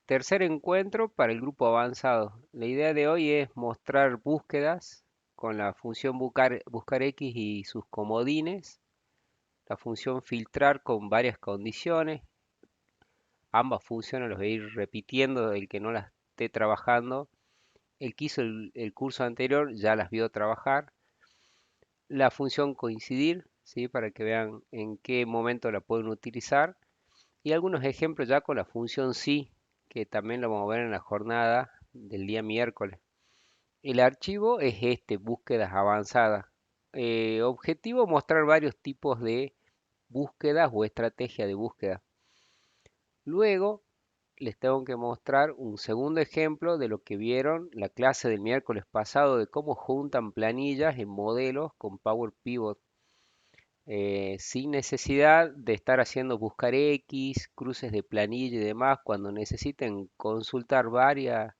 Tercer encuentro para el grupo avanzado. La idea de hoy es mostrar búsquedas con la función buscar X y sus comodines, la función filtrar con varias condiciones. Ambas funciones los voy a ir repitiendo, el que no las esté trabajando. El que hizo el curso anterior ya las vio trabajar. La función coincidir, ¿sí? Para que vean en qué momento la pueden utilizar. Y algunos ejemplos ya con la función sí, que también lo vamos a ver en la jornada del día miércoles. El archivo es este, búsquedas avanzadas. Objetivo, mostrar varios tipos de búsquedas o estrategia de búsqueda. Luego les tengo que mostrar un segundo ejemplo de lo que vieron la clase del miércoles pasado de cómo juntan planillas en modelos con Power Pivot, sin necesidad de estar haciendo buscar X, cruces de planilla y demás, cuando necesiten consultar varias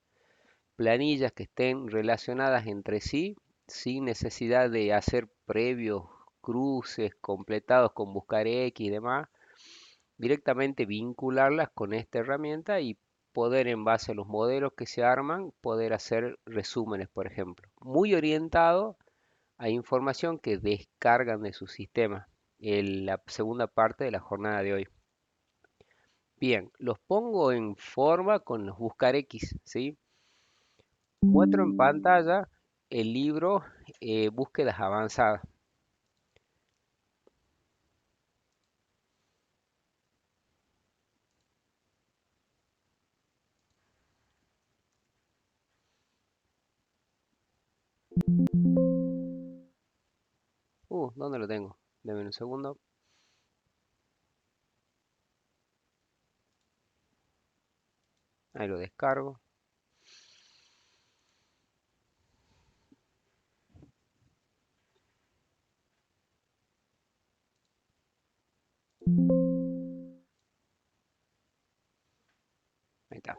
planillas que estén relacionadas entre sí, sin necesidad de hacer previos cruces completados con buscar X y demás, directamente vincularlas con esta herramienta y poder en base a los modelos que se arman, poder hacer resúmenes, por ejemplo. Muy orientado a información que descargan de su sistema, en la segunda parte de la jornada de hoy. Bien, los pongo en forma con los buscar X, ¿sí? Muestro en pantalla el libro Búsquedas Avanzadas. ¿Dónde lo tengo? Deme un segundo. Ahí lo descargo. Ahí está.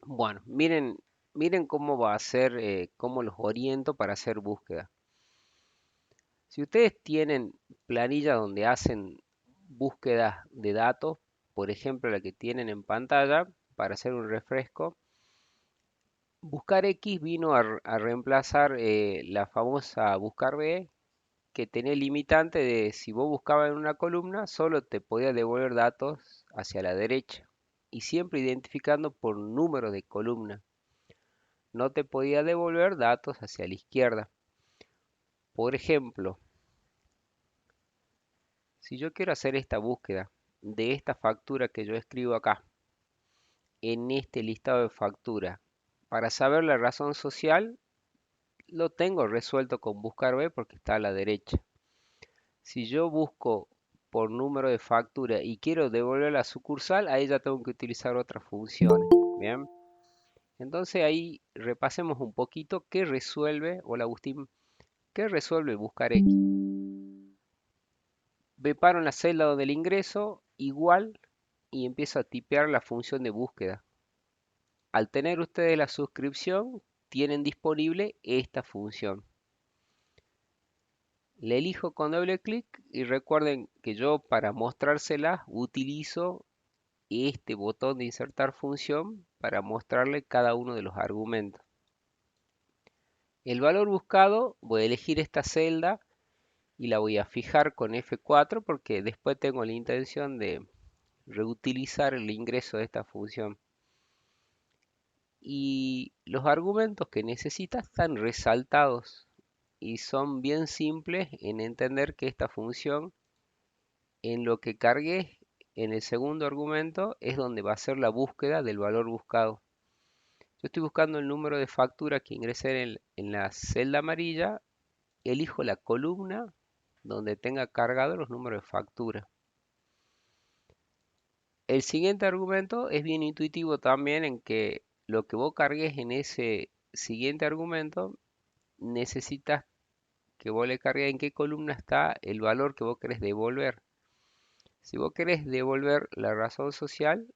Bueno, miren cómo va a ser, cómo los oriento para hacer búsqueda. Si ustedes tienen planilla donde hacen búsquedas de datos, por ejemplo la que tienen en pantalla, para hacer un refresco, buscar X vino a reemplazar la famosa buscar B, que tenía el limitante de si vos buscabas en una columna, solo te podía devolver datos hacia la derecha y siempre identificando por número de columna. No te podía devolver datos hacia la izquierda. Por ejemplo, si yo quiero hacer esta búsqueda de esta factura que yo escribo acá, en este listado de factura, para saber la razón social, lo tengo resuelto con buscar B porque está a la derecha. Si yo busco por número de factura y quiero devolver la sucursal, ahí ya tengo que utilizar otras funciones. Bien, entonces ahí repasemos un poquito qué resuelve, hola Agustín, qué resuelve buscar X. Me paro en la celda donde el ingreso, igual, y empiezo a tipear la función de búsqueda. Al tener ustedes la suscripción, tienen disponible esta función. Le elijo con doble clic y recuerden que yo para mostrársela utilizo este botón de insertar función para mostrarle cada uno de los argumentos. El valor buscado, voy a elegir esta celda y la voy a fijar con F4 porque después tengo la intención de reutilizar el ingreso de esta función. Y los argumentos que necesita están resaltados y son bien simples en entender que esta función, en lo que cargué en el segundo argumento, es donde va a ser la búsqueda del valor buscado. Yo estoy buscando el número de factura que ingresé en la celda amarilla, elijo la columna donde tenga cargado los números de factura. El siguiente argumento es bien intuitivo también en que lo que vos cargues en ese siguiente argumento necesitas que vos le cargues en qué columna está el valor que vos querés devolver. Si vos querés devolver la razón social,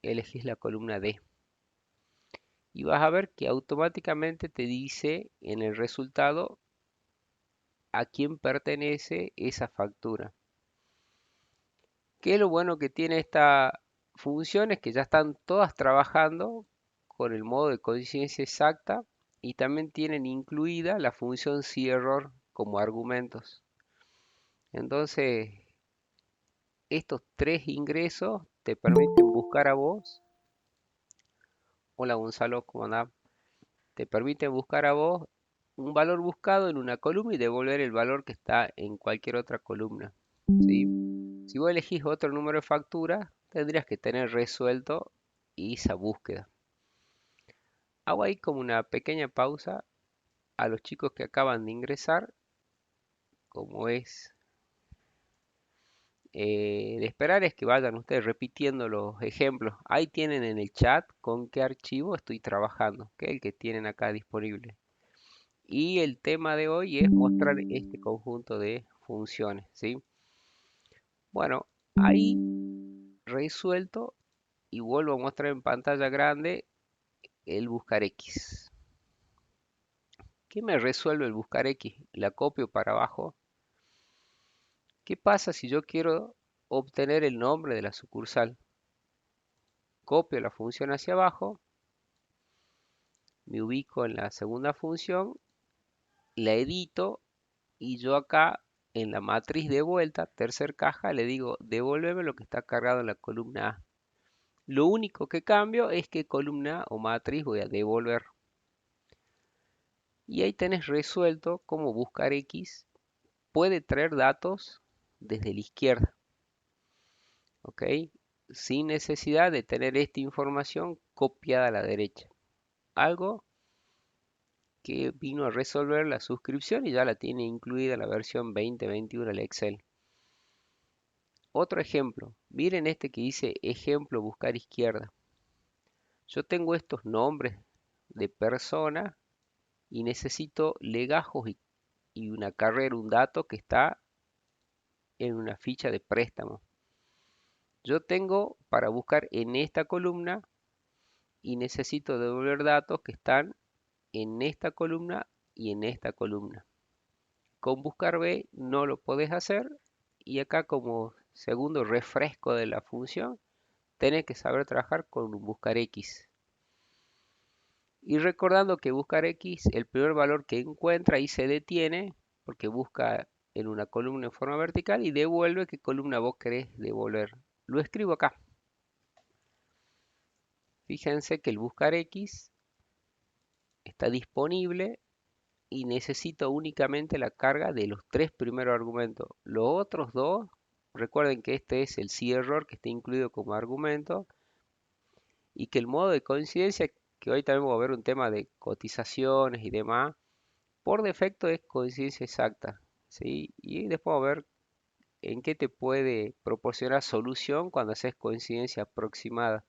elegís la columna D. Y vas a ver que automáticamente te dice en el resultado a quién pertenece esa factura. ¿Qué es lo bueno que tiene funciones que ya están todas trabajando con el modo de conciencia exacta y también tienen incluida la función CERROR como argumentos. Entonces, estos tres ingresos te permiten buscar a vos. Hola Gonzalo, ¿cómo andás? Te permiten buscar a vos un valor buscado en una columna y devolver el valor que está en cualquier otra columna. ¿Sí? Si vos elegís otro número de factura, tendrías que tener resuelto esa búsqueda. Hago ahí como una pequeña pausa a los chicos que acaban de ingresar, como es de esperar es que vayan ustedes repitiendo los ejemplos. Ahí tienen en el chat con qué archivo estoy trabajando, que es el que tienen acá disponible. Y el tema de hoy es mostrar este conjunto de funciones, ¿sí? Bueno, ahí resuelto y vuelvo a mostrar en pantalla grande el buscar X. ¿Qué me resuelve el buscar X? La copio para abajo. ¿Qué pasa si yo quiero obtener el nombre de la sucursal? Copio la función hacia abajo, me ubico en la segunda función, la edito y yo acá en la matriz de vuelta, tercer caja, le digo devuélveme lo que está cargado en la columna A. Lo único que cambio es qué columna o matriz voy a devolver. Y ahí tenés resuelto cómo buscar X puede traer datos desde la izquierda, ¿ok? Sin necesidad de tener esta información copiada a la derecha. Algo que vino a resolver la suscripción y ya la tiene incluida en la versión 2021 del Excel. Otro ejemplo, miren este que dice ejemplo buscar izquierda. Yo tengo estos nombres de persona y necesito legajos y una carrera, un dato que está en una ficha de préstamo. Yo tengo para buscar en esta columna y necesito devolver datos que están en esta columna y en esta columna. Con buscar B no lo podés hacer y acá como segundo refresco de la función tenés que saber trabajar con un buscar X. Y recordando que buscar X, el primer valor que encuentra y se detiene porque busca en una columna en forma vertical y devuelve qué columna vos querés devolver. Lo escribo acá. Fíjense que el buscar X está disponible y necesito únicamente la carga de los tres primeros argumentos. Los otros dos, recuerden que este es el CERROR que está incluido como argumento y que el modo de coincidencia, que hoy también vamos a ver un tema de cotizaciones y demás, por defecto es coincidencia exacta, ¿sí? Y después vamos a ver en qué te puede proporcionar solución cuando haces coincidencia aproximada.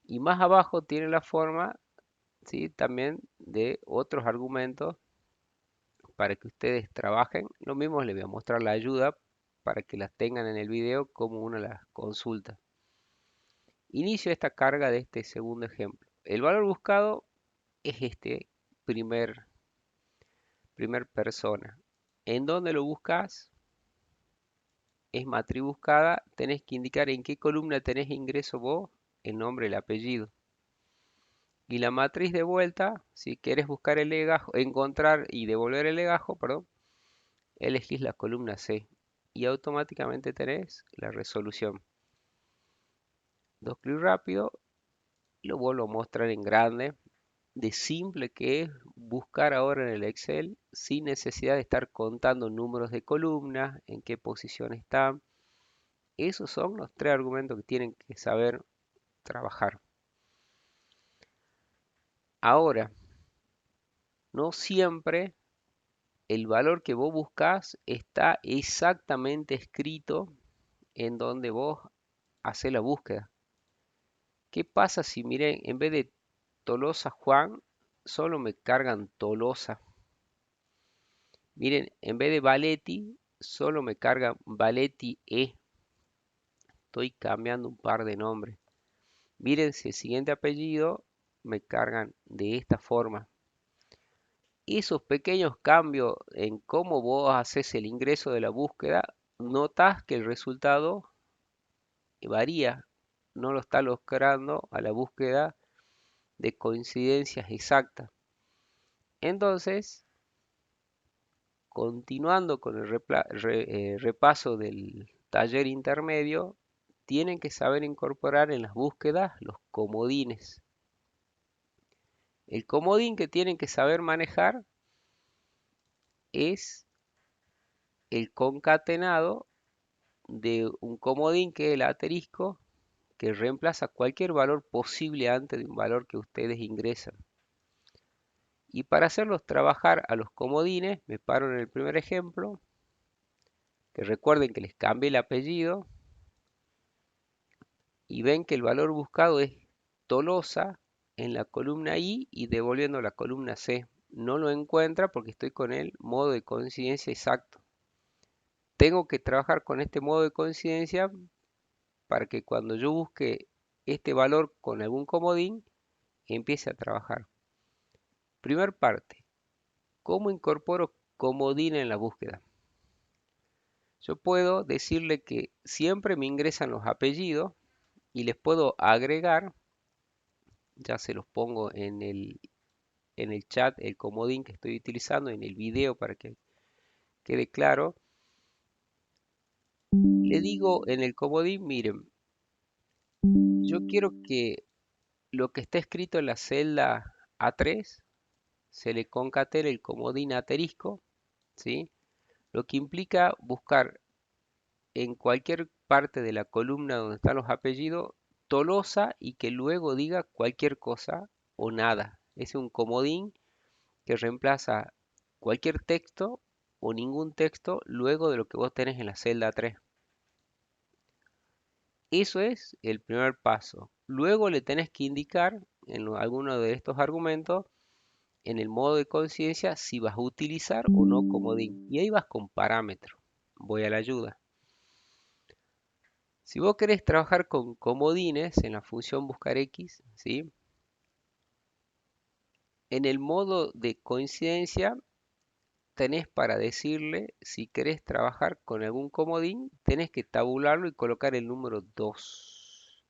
Y más abajo tiene la forma, ¿sí? También de otros argumentos para que ustedes trabajen. Lo mismo les voy a mostrar la ayuda para que las tengan en el video como una las consulta. Inicio esta carga de este segundo ejemplo. El valor buscado es este primer persona. ¿En dónde lo buscas? Es matriz buscada. Tenés que indicar en qué columna tenés ingreso vos, el nombre, el apellido. Y la matriz de vuelta, si quieres buscar el legajo, encontrar y devolver el legajo, perdón, elegís la columna C y automáticamente tenés la resolución. Dos clics rápido, lo vuelvo a mostrar en grande, de simple que es buscar ahora en el Excel sin necesidad de estar contando números de columnas, en qué posición están. Esos son los tres argumentos que tienen que saber trabajar. Ahora, no siempre el valor que vos buscas está exactamente escrito en donde vos haces la búsqueda. ¿Qué pasa si, miren, en vez de Tolosa Juan, solo me cargan Tolosa? Miren, en vez de Valetti, solo me cargan Valetti E. Estoy cambiando un par de nombres. Miren, si el siguiente apellido me cargan de esta forma. Esos pequeños cambios en cómo vos haces el ingreso de la búsqueda, notas que el resultado varía, no lo está logrando a la búsqueda de coincidencias exactas. Entonces, continuando con el repaso del taller intermedio, tienen que saber incorporar en las búsquedas los comodines. El comodín que tienen que saber manejar es el concatenado de un comodín que es el asterisco, que reemplaza cualquier valor posible antes de un valor que ustedes ingresan. Y para hacerlos trabajar a los comodines, me paro en el primer ejemplo, que recuerden que les cambié el apellido, y ven que el valor buscado es Tolosa en la columna I y devolviendo la columna C. No lo encuentra porque estoy con el modo de coincidencia exacto. Tengo que trabajar con este modo de coincidencia para que cuando yo busque este valor con algún comodín, empiece a trabajar. Primer parte, ¿cómo incorporo comodín en la búsqueda? Yo puedo decirle que siempre me ingresan los apellidos y les puedo agregar, ya se los pongo en el chat, el comodín que estoy utilizando en el video para que quede claro. Le digo en el comodín, miren, yo quiero que lo que está escrito en la celda A3 se le concatene el comodín asterisco, ¿sí? Lo que implica buscar en cualquier parte de la columna donde están los apellidos Tolosa y que luego diga cualquier cosa o nada. Es un comodín que reemplaza cualquier texto o ningún texto luego de lo que vos tenés en la celda 3. Eso es el primer paso. Luego le tenés que indicar en alguno de estos argumentos en el modo de conciencia si vas a utilizar o no comodín. Y ahí vas con parámetros. Voy a la ayuda. Si vos querés trabajar con comodines en la función buscar x, ¿sí? En el modo de coincidencia tenés para decirle si querés trabajar con algún comodín, tenés que tabularlo y colocar el número 2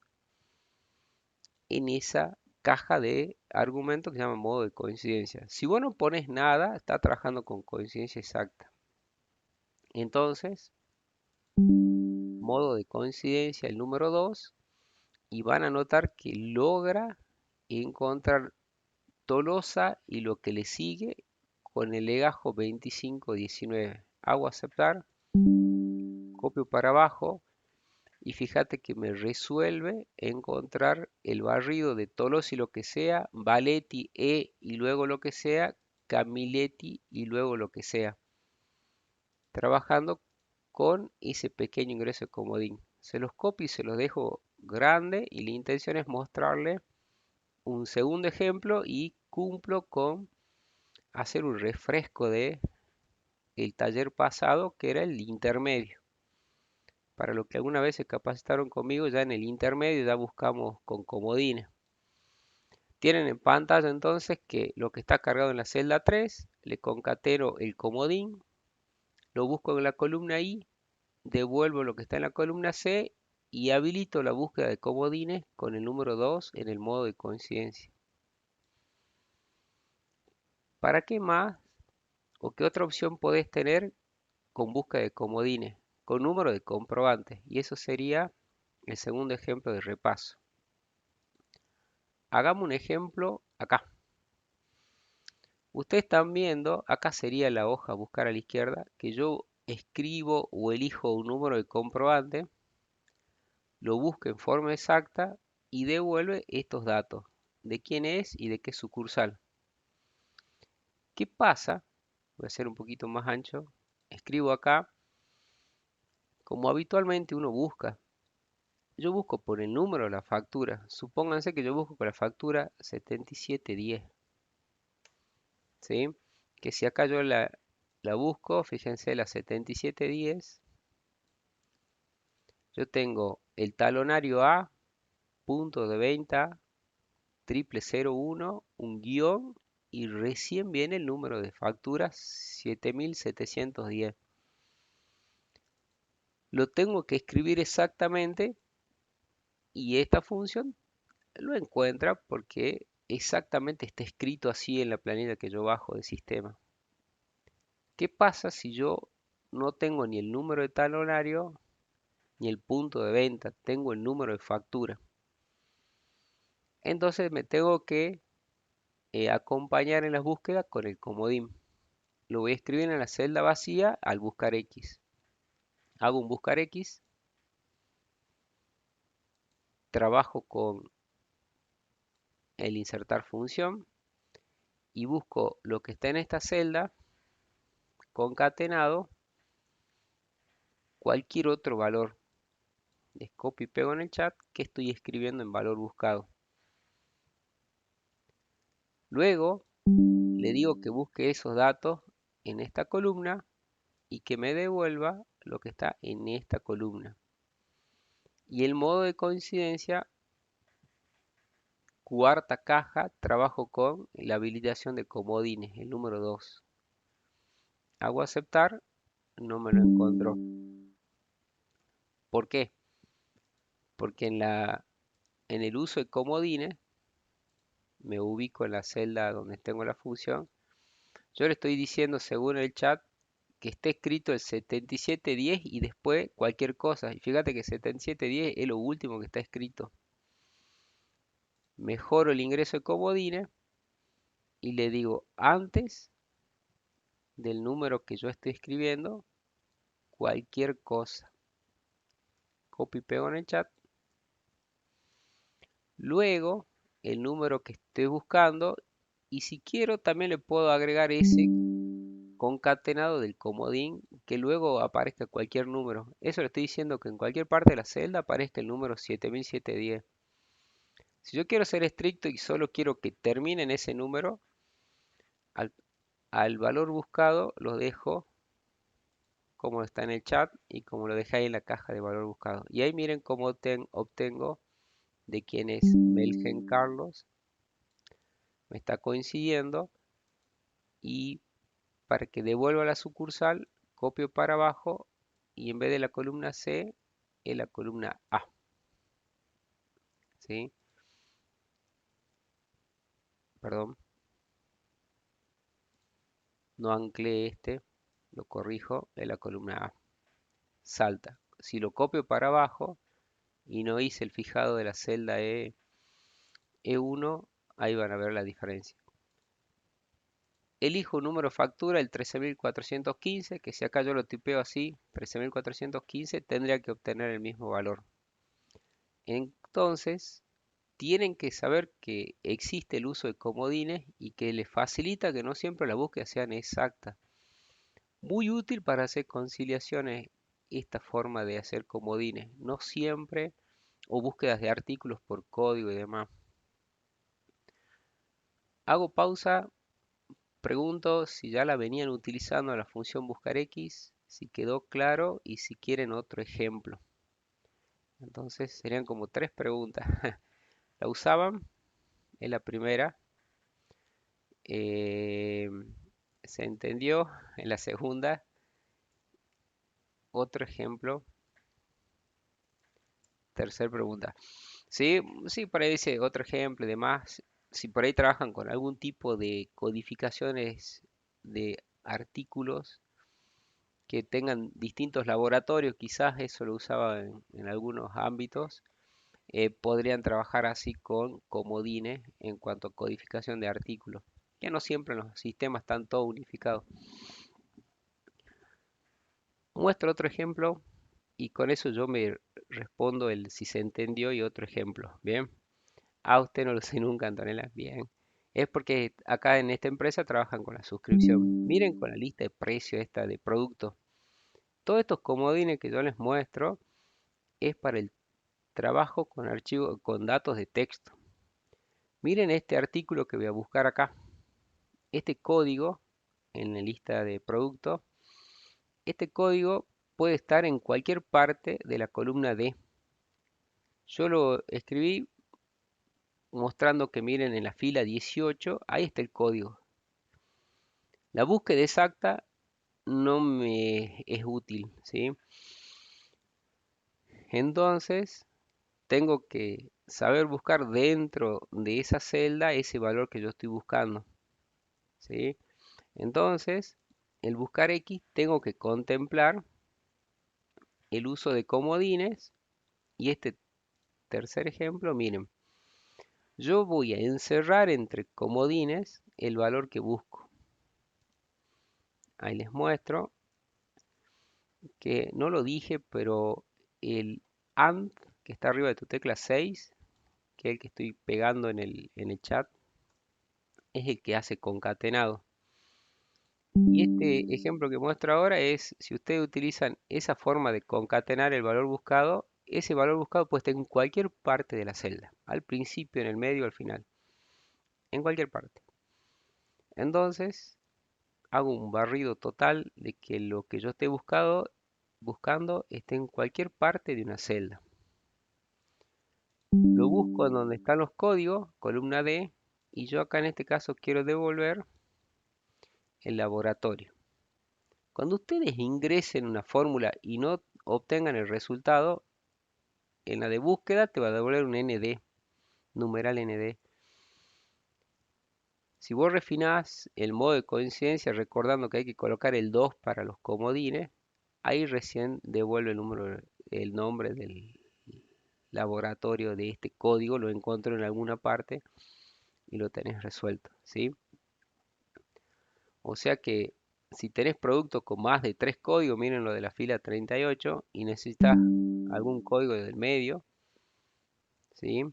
en esa caja de argumentos que se llama modo de coincidencia. Si vos no pones nada, está trabajando con coincidencia exacta. Entonces, modo de coincidencia, el número 2, y van a notar que logra encontrar Tolosa y lo que le sigue con el legajo 2519. Hago aceptar, copio para abajo y fíjate que me resuelve encontrar el barrido de Tolosa y lo que sea, Valetti y luego lo que sea, Camiletti y luego lo que sea. Trabajando con ese pequeño ingreso de comodín. Se los copio y se los dejo grande y la intención es mostrarle un segundo ejemplo y cumplo con hacer un refresco de el taller pasado que era el intermedio. Para lo que alguna vez se capacitaron conmigo, ya en el intermedio ya buscamos con comodines. Tienen en pantalla entonces que lo que está cargado en la celda 3, le concateno el comodín, lo busco en la columna I, devuelvo lo que está en la columna C y habilito la búsqueda de comodines con el número 2 en el modo de coincidencia. ¿Para qué más o qué otra opción podés tener con búsqueda de comodines? Con número de comprobantes. Y eso sería el segundo ejemplo de repaso. Hagamos un ejemplo acá. Ustedes están viendo, acá sería la hoja buscar a la izquierda, que yo escribo o elijo un número de comprobante, lo busco en forma exacta y devuelve estos datos de quién es y de qué sucursal. ¿Qué pasa? Voy a hacer un poquito más ancho. Escribo acá, como habitualmente uno busca. Yo busco por el número de la factura. Supónganse que yo busco por la factura 7710. ¿Sí? Que si acá yo la busco, fíjense, la 7710. Yo tengo el talonario A, punto de venta, 0001, un guión y recién viene el número de factura 7710. Lo tengo que escribir exactamente Y esta función lo encuentra porque exactamente está escrito así en la planilla que yo bajo del sistema. ¿Qué pasa si yo no tengo ni el número de talonario ni el punto de venta? Tengo el número de factura. Entonces me tengo que acompañar en las búsquedas con el comodín. Lo voy a escribir en la celda vacía al buscar X. Hago un buscar X, trabajo con el insertar función y busco lo que está en esta celda concatenado cualquier otro valor. Les copio y pego en el chat que estoy escribiendo en valor buscado. Luego le digo que busque esos datos en esta columna y que me devuelva lo que está en esta columna. Y el modo de coincidencia, cuarta caja, trabajo con la habilitación de comodines, el número 2. Hago aceptar, no me lo encontró. ¿Por qué? Porque en el uso de comodines, me ubico en la celda donde tengo la función. Yo le estoy diciendo, según el chat, que esté escrito el 7710 y después cualquier cosa. Y fíjate que 7710 es lo último que está escrito. Mejoro el ingreso de comodines y le digo antes del número que yo estoy escribiendo, cualquier cosa. Copio y pego en el chat. Luego, el número que estoy buscando. Y si quiero, también le puedo agregar ese concatenado del comodín que luego aparezca cualquier número. Eso le estoy diciendo que en cualquier parte de la celda aparezca el número 7710. Si yo quiero ser estricto y solo quiero que termine en ese número, al, al valor buscado lo dejo como está en el chat y como lo dejé ahí en la caja de valor buscado. Y ahí miren cómo obtengo de quién es Melgen Carlos. Me está coincidiendo y para que devuelva la sucursal, copio para abajo y en vez de la columna C, es la columna A. ¿Sí? Perdón, no anclé este, lo corrijo, es la columna A. Salta. Si lo copio para abajo y no hice el fijado de la celda E1, ahí van a ver la diferencia. Elijo un número factura, el 13.415, que si acá yo lo tipeo así, 13.415, tendría que obtener el mismo valor. Entonces, tienen que saber que existe el uso de comodines y que les facilita que no siempre las búsquedas sean exactas. Muy útil para hacer conciliaciones esta forma de hacer comodines. No siempre, o búsquedas de artículos por código y demás. Hago pausa, pregunto si ya la venían utilizando la función buscar X, si quedó claro y si quieren otro ejemplo. Entonces serían como tres preguntas. ¿La usaban? Es la primera. Eh, ¿Se entendió? En la segunda. Otro ejemplo. Tercera pregunta. Sí, sí, por ahí dice otro ejemplo y demás. Si por ahí trabajan con algún tipo de codificaciones de artículos que tengan distintos laboratorios, quizás eso lo usaba en algunos ámbitos, podrían trabajar así con comodines en cuanto a codificación de artículos, que no siempre los sistemas están todos unificados. Muestro otro ejemplo y con eso yo me respondo el si se entendió y otro ejemplo. Bien. Ah, usted no lo sé nunca, Antonella. Bien. Es porque acá en esta empresa trabajan con la suscripción. Miren con la lista de precios esta de productos. Todos estos comodines que yo les muestro es para el trabajo con archivos, con datos de texto. Miren este artículo que voy a buscar acá. Este código en la lista de productos, este código puede estar en cualquier parte de la columna D. Yo lo escribí mostrando que miren en la fila 18, ahí está el código. La búsqueda exacta no me es útil, ¿sí? Entonces, tengo que saber buscar dentro de esa celda ese valor que yo estoy buscando, ¿sí? Entonces, el buscar X tengo que contemplar el uso de comodines y este tercer ejemplo, miren, yo voy a encerrar entre comodines el valor que busco. Ahí les muestro que no lo dije, pero el AND que está arriba de tu tecla 6, que es el que estoy pegando en el chat, es el que hace concatenado. Y este ejemplo que muestro ahora es, si ustedes utilizan esa forma de concatenar el valor buscado, ese valor buscado puede estar en cualquier parte de la celda, al principio, en el medio, al final, en cualquier parte. Entonces, hago un barrido total de que lo que yo esté buscando esté en cualquier parte de una celda. Lo busco en donde están los códigos, columna D, y yo acá en este caso quiero devolver el laboratorio. Cuando ustedes ingresen una fórmula y no obtengan el resultado, en la de búsqueda te va a devolver un ND, numeral ND. Si vos refinás el modo de coincidencia recordando que hay que colocar el 2 para los comodines, ahí recién devuelve el nombre del laboratorio de este código, lo encuentro en alguna parte y lo tenés resuelto, ¿sí? O sea que si tenés productos con más de 3 códigos, miren lo de la fila 38, y necesitas algún código del medio, ¿sí?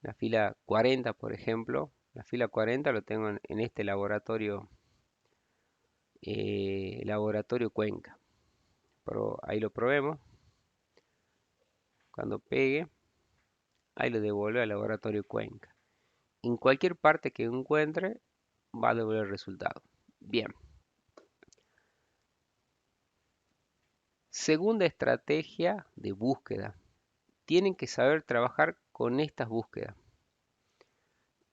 La fila 40, por ejemplo, la fila 40 lo tengo en este laboratorio Cuenca. Pero ahí lo probemos. Cuando pegue, ahí lo devuelve al laboratorio Cuenca. En cualquier parte que encuentre, va a devolver el resultado. Bien. Segunda estrategia de búsqueda. Tienen que saber trabajar con estas búsquedas.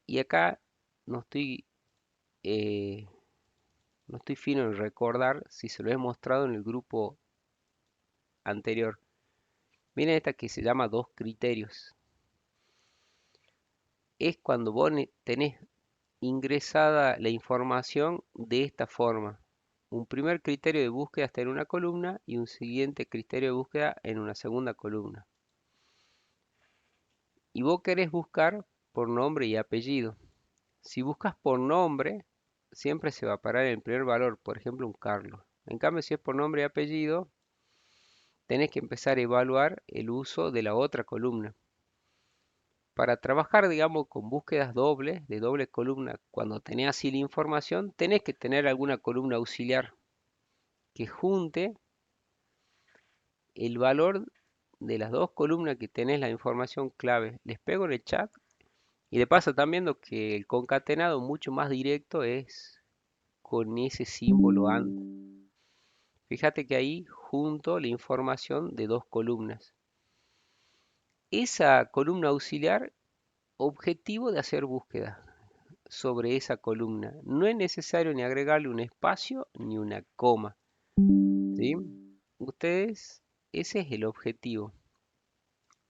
Y acá no estoy, eh, no estoy fino en recordar si se lo he mostrado en el grupo anterior. Miren esta que se llama dos criterios. Es cuando vos tenés ingresada la información de esta forma. Un primer criterio de búsqueda está en una columna y un siguiente criterio de búsqueda en una segunda columna. Y vos querés buscar por nombre y apellido. Si buscas por nombre, siempre se va a parar en el primer valor, por ejemplo, un Carlos. En cambio, si es por nombre y apellido, tenés que empezar a evaluar el uso de la otra columna. Para trabajar, digamos, con búsquedas dobles, de doble columna, cuando tenés así la información, tenés que tener alguna columna auxiliar que junte el valor de las dos columnas que tenés la información clave. Les pego en el chat y de paso están viendo que el concatenado mucho más directo es con ese símbolo AND. Fíjate que ahí junto la información de dos columnas. Esa columna auxiliar, objetivo de hacer búsqueda sobre esa columna. No es necesario ni agregarle un espacio ni una coma, ¿sí? Ustedes, ese es el objetivo,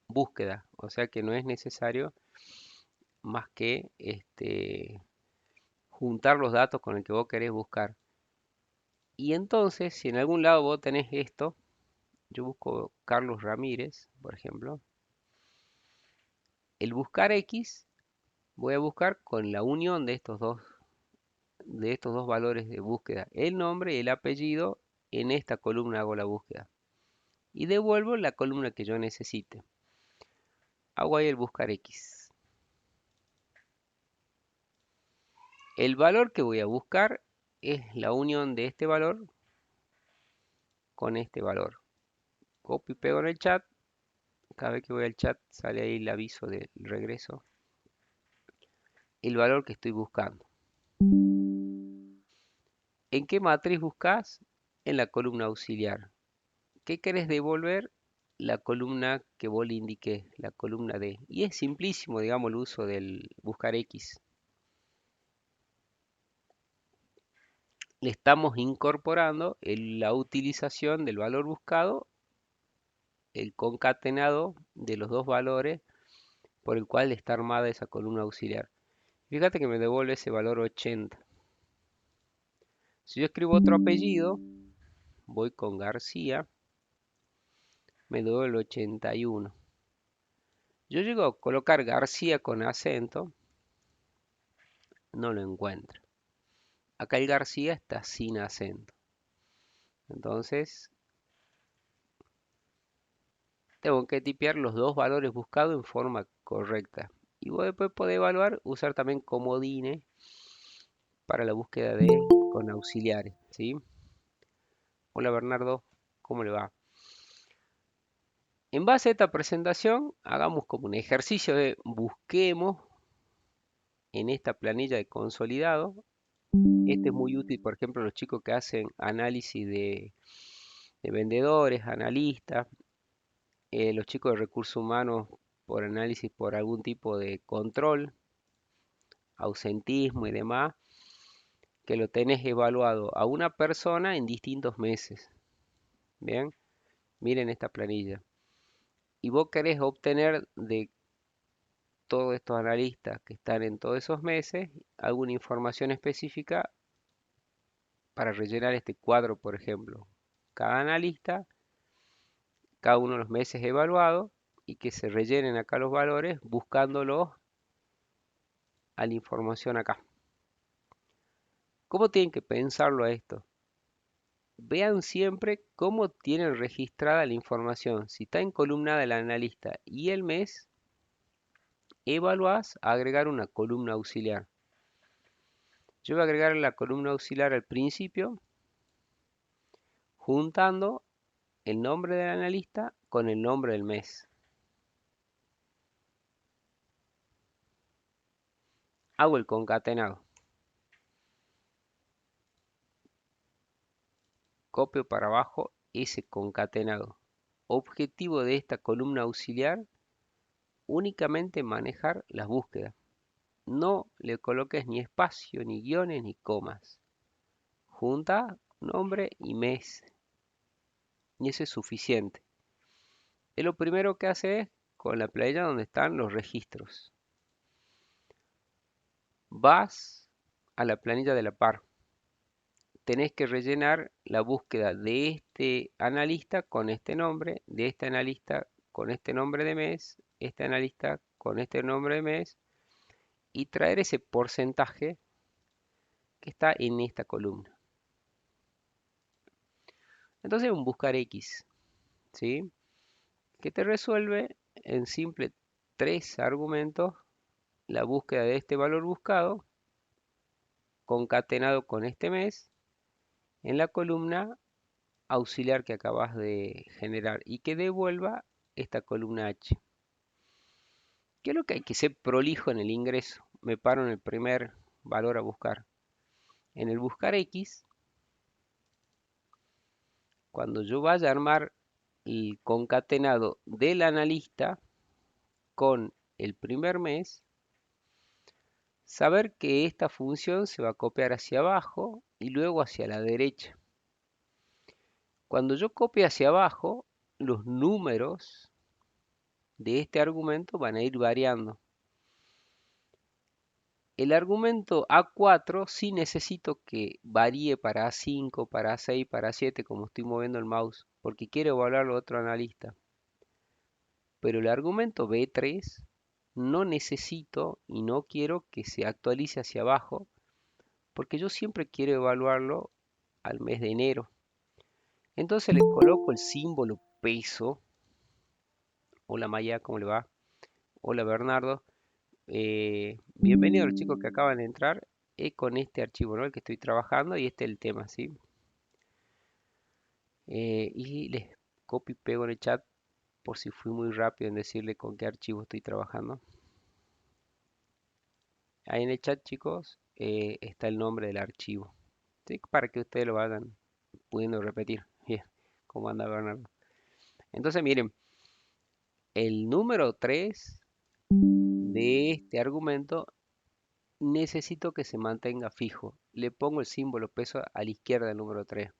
búsqueda. O sea que no es necesario más que juntar los datos con el que vos querés buscar. Y entonces, si en algún lado vos tenés esto, yo busco Carlos Ramírez, por ejemplo, el buscar X, voy a buscar con la unión de estos dos valores de búsqueda, el nombre y el apellido, en esta columna hago la búsqueda. Y devuelvo la columna que yo necesite. Hago ahí el buscar X. El valor que voy a buscar es la unión de este valor con este valor. Copio y pego en el chat. Cada vez que voy al chat sale ahí el aviso del regreso. El valor que estoy buscando. ¿En qué matriz buscas? En la columna auxiliar. ¿Qué querés devolver? La columna que vos le indiqué, la columna D. Y es simplísimo, digamos, el uso del buscar X. Le estamos incorporando la utilización del valor buscado el concatenado de los dos valores por el cual está armada esa columna auxiliar. Fíjate que me devuelve ese valor 80. Si yo escribo otro apellido, voy con García, me devuelve 81. Yo llego a colocar García con acento, no lo encuentro. Acá el García está sin acento. Entonces, tengo que tipear los dos valores buscados en forma correcta. Y vos después podés evaluar, usar también comodines para la búsqueda de con auxiliares, ¿sí? Hola Bernardo, ¿cómo le va? En base a esta presentación, hagamos como un ejercicio de busquemos en esta planilla de consolidado. Este es muy útil, por ejemplo, los chicos que hacen análisis de vendedores, analistas, los chicos de recursos humanos por análisis por algún tipo de control, ausentismo y demás, que lo tenés evaluado a una persona en distintos meses. Bien, miren esta planilla. Y vos querés obtener de todos estos analistas que están en todos esos meses alguna información específica para rellenar este cuadro, por ejemplo. Cada analista, cada uno de los meses evaluados y que se rellenen acá los valores buscándolos a la información acá. ¿Cómo tienen que pensarlo a esto? Vean siempre cómo tienen registrada la información. Si está encolumnada el analista y el mes, evaluás a agregar una columna auxiliar. Yo voy a agregar la columna auxiliar al principio, juntando el nombre del analista con el nombre del mes. Hago el concatenado. Copio para abajo ese concatenado. Objetivo de esta columna auxiliar, únicamente manejar las búsquedas. No le coloques ni espacio, ni guiones, ni comas. Junta nombre y mes. Y eso es suficiente. Es lo primero que hace con la planilla donde están los registros. Vas a la planilla de la par. Tenés que rellenar la búsqueda de este analista con este nombre, de este analista con este nombre de mes, este analista con este nombre de mes y traer ese porcentaje que está en esta columna. Entonces un buscar X, ¿sí? Que te resuelve en simple tres argumentos la búsqueda de este valor buscado concatenado con este mes en la columna auxiliar que acabas de generar y que devuelva esta columna H. ¿Qué es lo que hay que ser prolijo en el ingreso? Me paro en el primer valor a buscar. En el buscar X, cuando yo vaya a armar el concatenado del analista con el primer mes, saber que esta función se va a copiar hacia abajo y luego hacia la derecha. Cuando yo copie hacia abajo, los números de este argumento van a ir variando. El argumento A4 sí necesito que varíe para A5, para A6, para A7, como estoy moviendo el mouse, porque quiero evaluarlo a otro analista. Pero el argumento B3 no necesito y no quiero que se actualice hacia abajo, porque yo siempre quiero evaluarlo al mes de enero. Entonces le coloco el símbolo peso. Hola Maya, ¿cómo le va? Hola Bernardo. Bienvenidos los chicos que acaban de entrar con este archivo, ¿no? El que estoy trabajando y este es el tema, ¿sí? Y les copio y pego en el chat por si fui muy rápido en decirle con qué archivo estoy trabajando. Ahí en el chat, chicos, está el nombre del archivo, ¿sí? Para que ustedes lo vayan pudiendo repetir. Bien, ¿cómo anda Bernardo? Entonces, miren, el número 3 de este argumento necesito que se mantenga fijo. Le pongo el símbolo peso a la izquierda del número 3.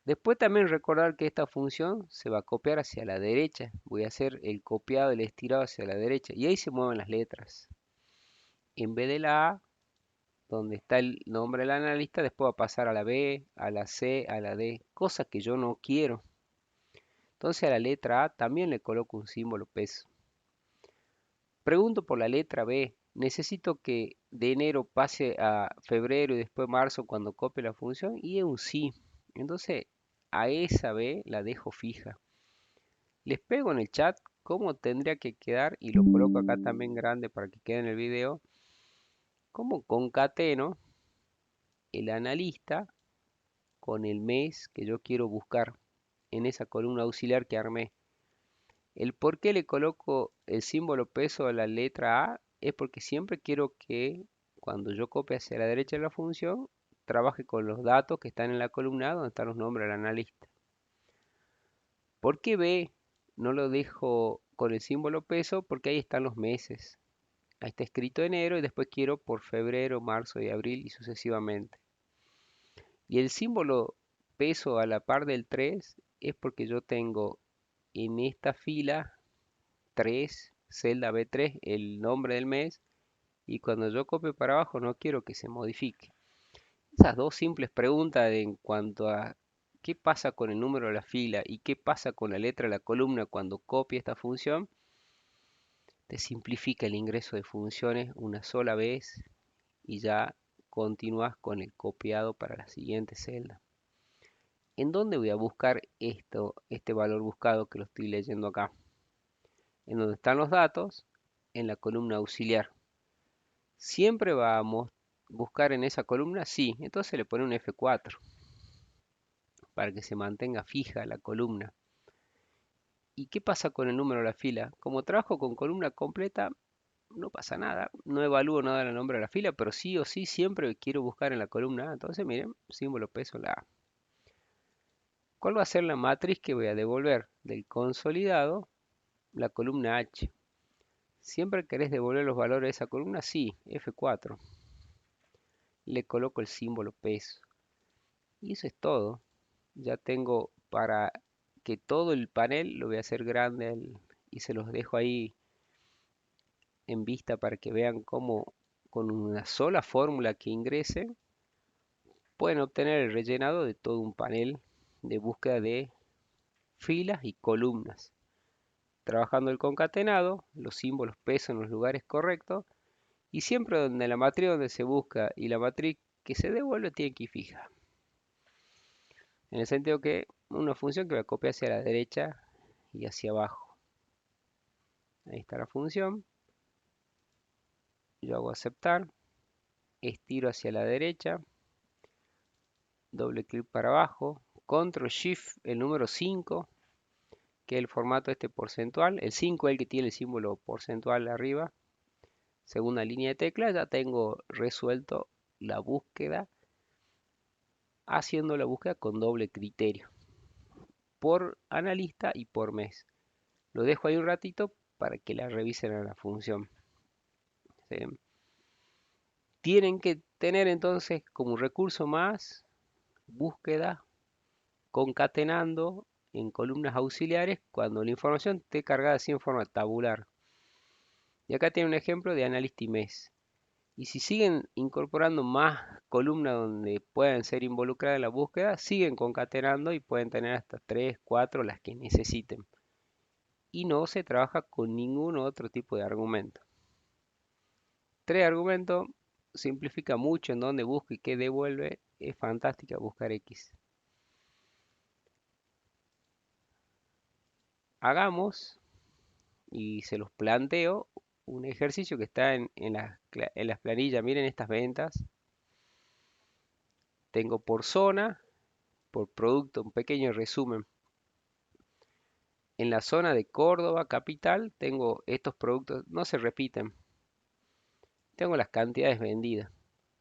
Después también recordar que esta función se va a copiar hacia la derecha. Voy a hacer el copiado, el estirado hacia la derecha. Y ahí se mueven las letras. En vez de la A, donde está el nombre del analista, después va a pasar a la B, a la C, a la D. Cosa que yo no quiero. Entonces a la letra A también le coloco un símbolo peso. Pregunto por la letra B. Necesito que de enero pase a febrero y después marzo cuando copie la función. Y es un sí. Entonces a esa B la dejo fija. Les pego en el chat cómo tendría que quedar y lo coloco acá también grande para que quede en el video. Cómo concateno el analista con el mes que yo quiero buscar en esa columna auxiliar que armé. El por qué le coloco el símbolo peso a la letra A es porque siempre quiero que cuando yo copie hacia la derecha de la función, trabaje con los datos que están en la columna A donde están los nombres del analista. ¿Por qué B no lo dejo con el símbolo peso? Porque ahí están los meses. Ahí está escrito enero y después quiero por febrero, marzo y abril y sucesivamente. Y el símbolo peso a la par del 3 es porque yo tengo en esta fila 3, celda B3, el nombre del mes, y cuando yo copio para abajo no quiero que se modifique. Esas dos simples preguntas en cuanto a qué pasa con el número de la fila y qué pasa con la letra de la columna cuando copie esta función, te simplifica el ingreso de funciones una sola vez y ya continúas con el copiado para la siguiente celda. ¿En dónde voy a buscar este valor buscado que lo estoy leyendo acá? En donde están los datos, en la columna auxiliar. ¿Siempre vamos a buscar en esa columna? Sí, entonces le pone un F4 para que se mantenga fija la columna. ¿Y qué pasa con el número de la fila? Como trabajo con columna completa, no pasa nada. No evalúo nada el nombre de la fila, pero sí o sí siempre quiero buscar en la columna A. Entonces, miren, símbolo peso la A. ¿Cuál va a ser la matriz que voy a devolver del consolidado? La columna H. ¿Siempre querés devolver los valores de esa columna? Sí, F4. Le coloco el símbolo peso. Y eso es todo. Ya tengo para que todo el panel lo voy a hacer grande y se los dejo ahí en vista para que vean cómo con una sola fórmula que ingresen pueden obtener el rellenado de todo un panel de búsqueda de filas y columnas. Trabajando el concatenado, los símbolos peso en los lugares correctos y siempre donde la matriz donde se busca y la matriz que se devuelve tiene que ir fija. En el sentido que una función que va a copiar hacia la derecha y hacia abajo. Ahí está la función. Yo hago aceptar, estiro hacia la derecha, doble clic para abajo, control shift el número 5, que es el formato este porcentual. El 5 es el que tiene el símbolo porcentual arriba. Segunda línea de tecla, ya tengo resuelto la búsqueda, haciendo la búsqueda con doble criterio, por analista y por mes. Lo dejo ahí un ratito para que la revisen a la función. ¿Sí? Tienen que tener entonces como recurso más búsqueda concatenando en columnas auxiliares cuando la información esté cargada así en forma tabular. Y acá tiene un ejemplo de analista y mes. Y si siguen incorporando más columnas donde puedan ser involucradas en la búsqueda, siguen concatenando y pueden tener hasta 3, 4 las que necesiten. Y no se trabaja con ningún otro tipo de argumento. 3 argumentos simplifica mucho en dónde busca y qué devuelve. Es fantástica buscar X. Hagamos, y se los planteo, un ejercicio que está en las planillas. Miren estas ventas. Tengo por zona, por producto, un pequeño resumen. En la zona de Córdoba, capital, tengo estos productos, no se repiten. Tengo las cantidades vendidas.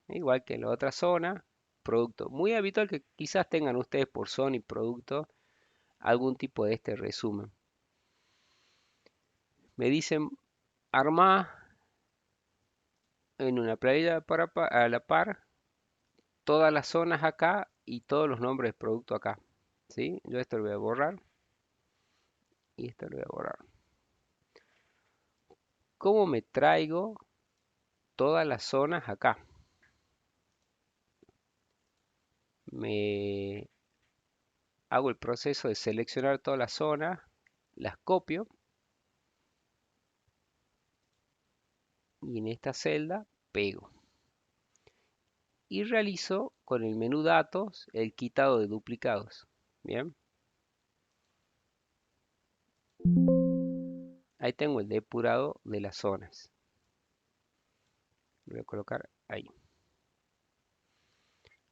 Igual que en la otra zona, producto. Muy habitual que quizás tengan ustedes por zona y producto algún tipo de este resumen. Me dicen, armá en una planilla a la par todas las zonas acá y todos los nombres de producto acá. ¿sí? Yo esto lo voy a borrar y esto lo voy a borrar. ¿Cómo me traigo todas las zonas acá? Me hago el proceso de seleccionar todas las zonas, las copio y en esta celda pego. Y realizo con el menú datos el quitado de duplicados. Bien, ahí tengo el depurado de las zonas. Lo voy a colocar ahí.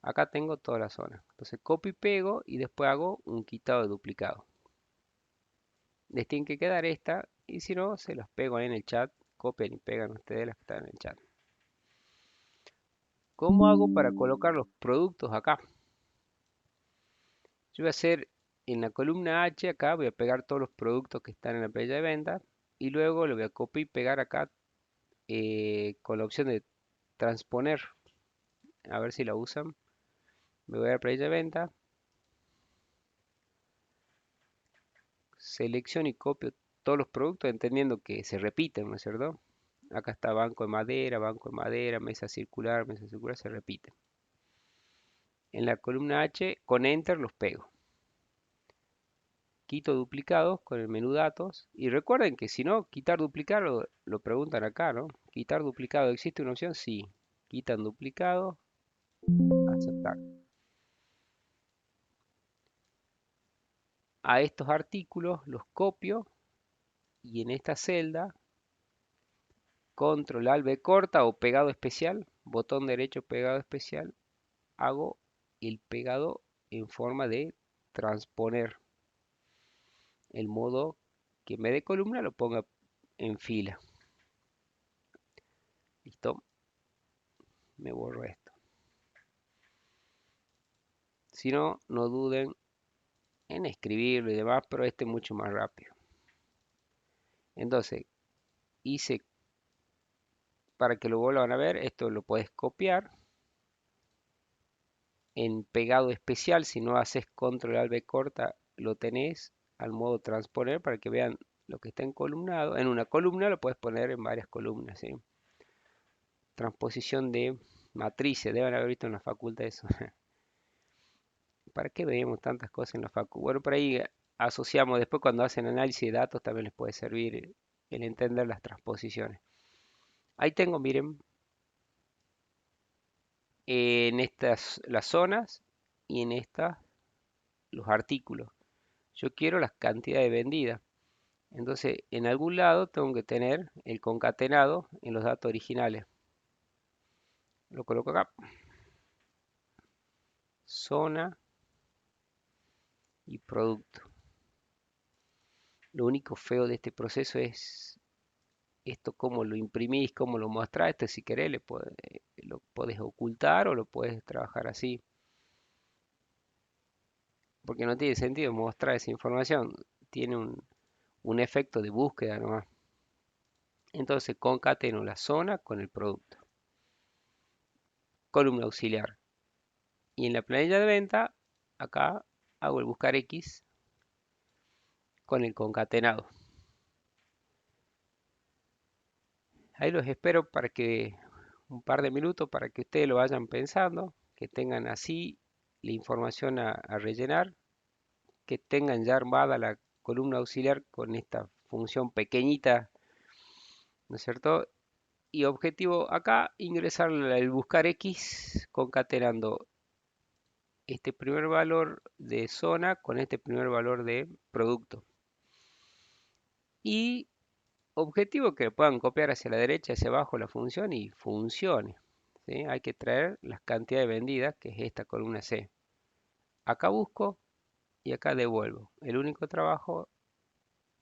Acá tengo toda la zona. Entonces copio y pego y después hago un quitado de duplicado. Les tiene que quedar esta y si no, se los pego ahí en el chat. Copian y pegan ustedes las que están en el chat. ¿Cómo hago para colocar los productos acá? Yo voy a hacer en la columna H acá, voy a pegar todos los productos que están en la planilla de venta y luego lo voy a copiar y pegar acá con la opción de transponer. A ver si la usan. Me voy a la planilla de venta, selecciono y copio todos los productos entendiendo que se repiten, ¿no es cierto? Acá está banco de madera, mesa circular, se repite. En la columna H con Enter los pego. Quito duplicados con el menú datos. Y recuerden que si no, quitar duplicado lo preguntan acá, ¿no? Quitar duplicado, ¿existe una opción? Sí. Quitan duplicado, aceptar. A estos artículos los copio y en esta celda, control alt B corta o pegado especial, botón derecho pegado especial, hago el pegado en forma de transponer. El modo que en vez de columna lo ponga en fila. Listo, me borro esto. Si no, no duden en escribirlo y demás, pero este es mucho más rápido. Entonces, hice, para que lo vuelvan a ver, esto lo puedes copiar en pegado especial. Si no haces control alt B corta, lo tenés al modo transponer para que vean lo que está encolumnado. En una columna lo puedes poner en varias columnas, ¿sí? Transposición de matrices, deben haber visto en la facultad eso. ¿Para qué veíamos tantas cosas en la facu? Bueno, por ahí asociamos, después cuando hacen análisis de datos también les puede servir el entender las transposiciones. Ahí tengo, miren, en estas las zonas y en estas los artículos. Yo quiero las cantidades vendidas. Entonces, en algún lado tengo que tener el concatenado en los datos originales. Lo coloco acá. Zona y producto. Lo único feo de este proceso es esto, cómo lo imprimís, cómo lo mostrás. Esto si querés lo puedes ocultar o lo puedes trabajar así. Porque no tiene sentido mostrar esa información. Tiene un efecto de búsqueda nomás. Entonces concateno la zona con el producto. Columna auxiliar. Y en la planilla de venta, acá hago el buscar X con el concatenado. Ahí los espero para que un par de minutos para que ustedes lo vayan pensando, que tengan así la información a rellenar, que tengan ya armada la columna auxiliar con esta función pequeñita, ¿no es cierto? Y objetivo acá, ingresar el buscar X concatenando este primer valor de zona con este primer valor de producto. Y objetivo que puedan copiar hacia la derecha, hacia abajo la función y funcione. ¿Sí? Hay que traer las cantidades vendidas, que es esta columna C. Acá busco y acá devuelvo. El único trabajo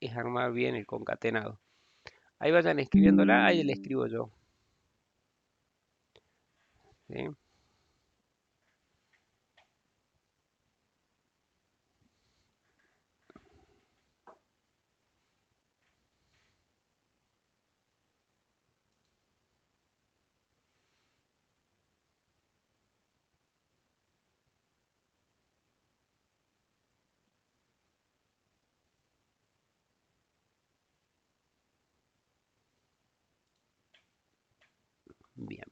es armar bien el concatenado. Ahí vayan escribiéndola, ahí le escribo yo. ¿Sí? Bien.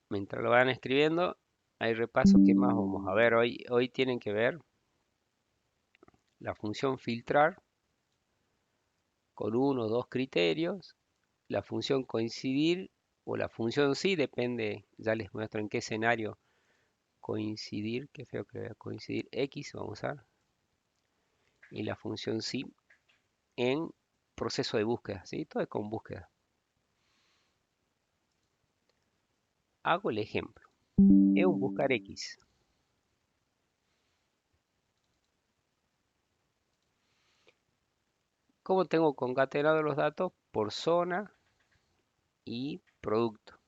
Mientras lo van escribiendo, hay repaso. ¿Qué más vamos a ver hoy? Hoy tienen que ver la función filtrar con uno o dos criterios, la función coincidir o la función sí, depende, ya les muestro en qué escenario coincidir, qué feo que vea coincidir, X vamos a usar, y la función sí en proceso de búsqueda, ¿sí? Todo es con búsqueda. Hago el ejemplo. Es un buscar X. ¿Cómo tengo concatenados los datos? Por zona y producto.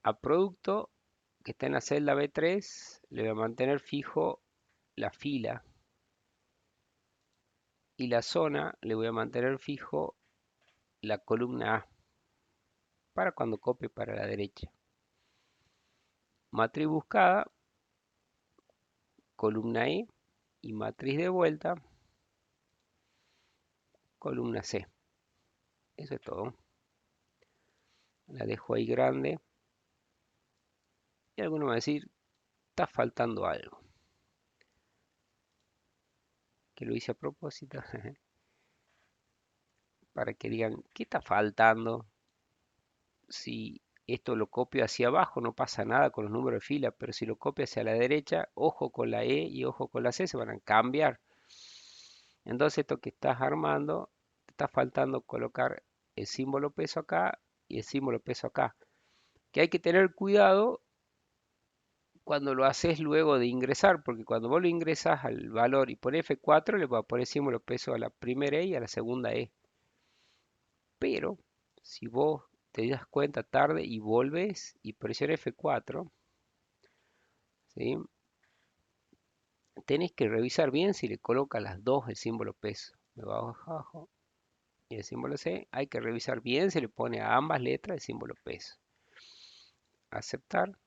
A producto que está en la celda B3 le voy a mantener fijo la fila y la zona le voy a mantener fijo la columna A para cuando copie para la derecha. Matriz buscada, columna E y matriz de vuelta, columna C. Eso es todo. La dejo ahí grande y alguno va a decir, está faltando algo. Que lo hice a propósito para que digan, ¿qué está faltando? Si esto lo copio hacia abajo no pasa nada con los números de fila, pero si lo copio hacia la derecha, ojo con la E y ojo con la C, se van a cambiar. Entonces esto que estás armando, te está faltando colocar el símbolo peso acá y el símbolo peso acá. Que hay que tener cuidado cuando lo haces luego de ingresar, porque cuando vos lo ingresas al valor y pones F4, le va a poner símbolo peso a la primera E y a la segunda E. Pero si vos te das cuenta tarde y volves y presionas F4, ¿sí? Tenés que revisar bien si le coloca las dos el símbolo peso. Me va abajo y el símbolo C. Hay que revisar bien si le pone a ambas letras el símbolo peso. Aceptar.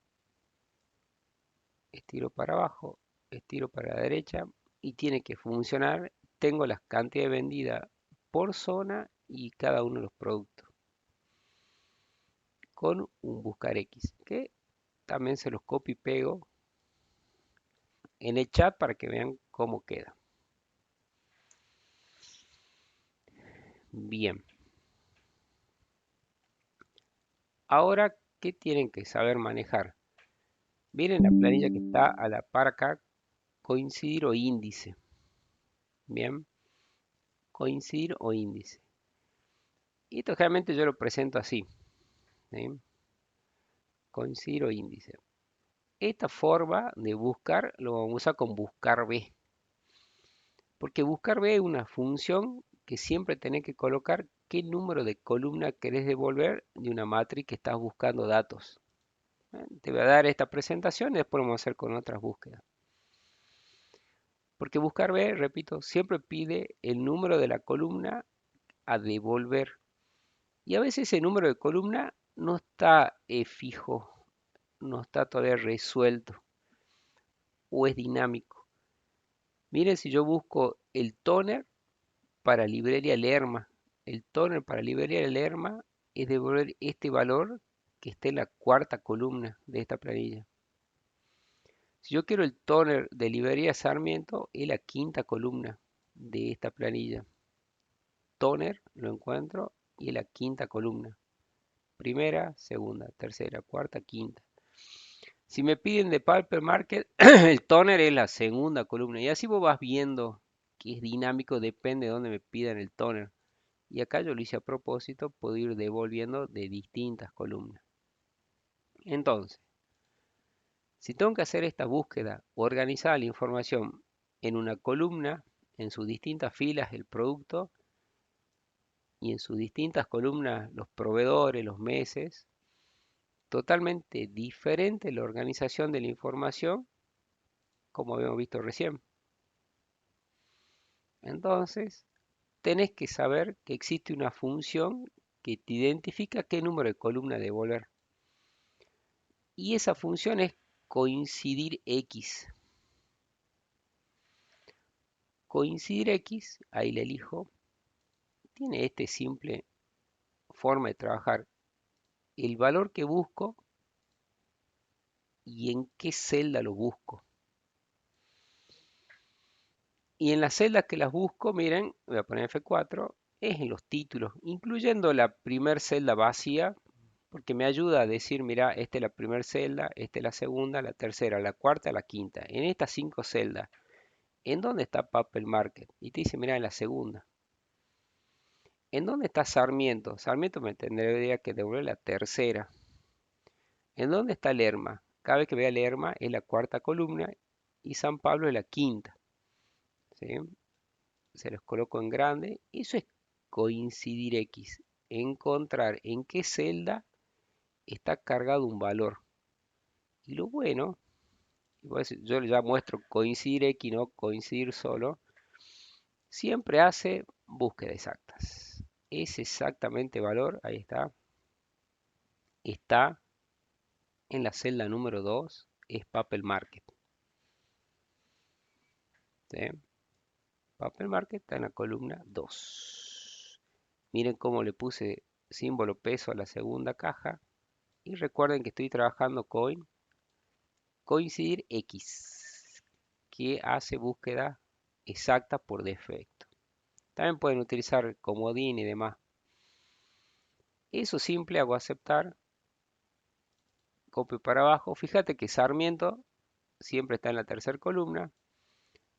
Estiro para abajo, estiro para la derecha y tiene que funcionar. Tengo las cantidades vendidas por zona y cada uno de los productos con un buscar X que también se los copio y pego en el chat para que vean cómo queda. Bien, ahora, ¿qué tienen que saber manejar? Miren la planilla que está a la par acá, coincidir o índice. Bien, coincidir o índice. Y esto generalmente yo lo presento así, ¿sí? Coincidir o índice. Esta forma de buscar lo vamos a usar con buscar B. Porque buscar B es una función que siempre tenés que colocar qué número de columna querés devolver de una matriz que estás buscando datos. Te voy a dar esta presentación y después vamos a hacer con otras búsquedas. Porque buscar B, repito, siempre pide el número de la columna a devolver. Y a veces ese número de columna no está fijo, no está todavía resuelto o es dinámico. Miren si yo busco el toner para librería Lerma. El toner para librería Lerma es devolver este valor que esté en la cuarta columna de esta planilla. Si yo quiero el toner de librería Sarmiento, es la quinta columna de esta planilla. Toner lo encuentro y es la quinta columna. Primera, segunda, tercera, cuarta, quinta. Si me piden de Paper Market, el toner es la segunda columna. Y así vos vas viendo que es dinámico, depende de dónde me pidan el toner. Y acá yo lo hice a propósito, puedo ir devolviendo de distintas columnas. Entonces, si tengo que hacer esta búsqueda, organizar la información en una columna, en sus distintas filas el producto y en sus distintas columnas los proveedores, los meses, totalmente diferente la organización de la información como habíamos visto recién. Entonces, tenés que saber que existe una función que te identifica qué número de columna devolver. Y esa función es coincidir X. Coincidir X, ahí le elijo, tiene este simple forma de trabajar. El valor que busco y en qué celda lo busco. Y en las celdas que las busco, miren, voy a poner F4, es en los títulos, incluyendo la primer celda vacía, porque me ayuda a decir, mira, esta es la primera celda, esta es la segunda, la tercera, la cuarta, la quinta. En estas 5 celdas, ¿en dónde está Papel Market? Y te dice, mira, en la segunda. ¿En dónde está Sarmiento? Sarmiento me tendría que devolver la tercera. ¿En dónde está Lerma? Cada vez que vea Lerma es la cuarta columna y San Pablo es la quinta. ¿Sí? Se los coloco en grande. Eso es coincidir X. Encontrar en qué celda está cargado un valor. Y lo bueno, yo ya muestro coincidir X, no coincidir solo, siempre hace búsqueda exactas. Ese exactamente valor, ahí está en la celda número 2, es Papel Market. ¿Sí? Papel Market está en la columna 2. Miren cómo le puse símbolo peso a la segunda caja. Y recuerden que estoy trabajando con coincidir X, que hace búsqueda exacta por defecto. También pueden utilizar comodín y demás. Eso simple, hago aceptar, copio para abajo. Fíjate que Sarmiento siempre está en la tercera columna,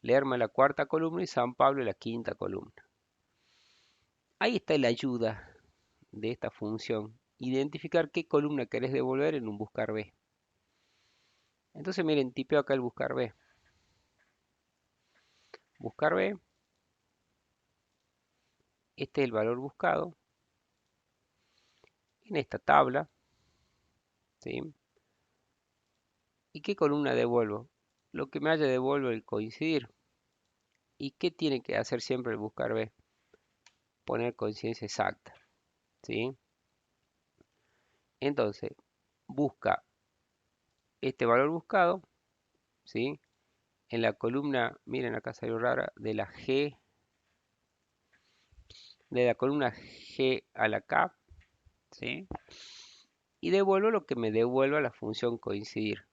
Lerma en la cuarta columna y San Pablo en la quinta columna. Ahí está la ayuda de esta función. Identificar qué columna querés devolver en un buscar B. Entonces miren, tipeo acá el buscar B. Buscar B. Este es el valor buscado. En esta tabla. ¿Sí? ¿Y qué columna devuelvo? Lo que me haya devuelvo el coincidir. ¿Y qué tiene que hacer siempre el buscar B? Poner coincidencia exacta. ¿Sí? Entonces, busca este valor buscado. ¿Sí? En la columna, miren acá salió rara, de la columna G a la K. ¿Sí? Y devuelvo lo que me devuelva la función coincidir.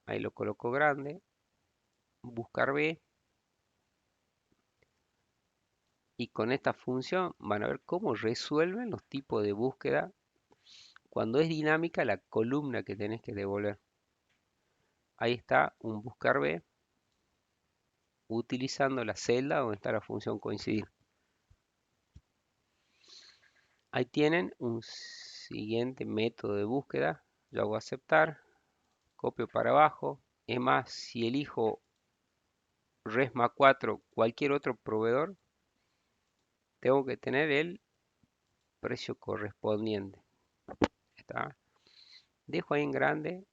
Ahí lo coloco grande. Buscar B. Y con esta función van a ver cómo resuelven los tipos de búsqueda cuando es dinámica la columna que tenés que devolver. Ahí está un buscar B utilizando la celda donde está la función coincidir. Ahí tienen un siguiente método de búsqueda. Yo hago aceptar, copio para abajo. Es más, si elijo Resma 4, cualquier otro proveedor, tengo que tener el precio correspondiente. ¿Está? Dejo ahí en grande.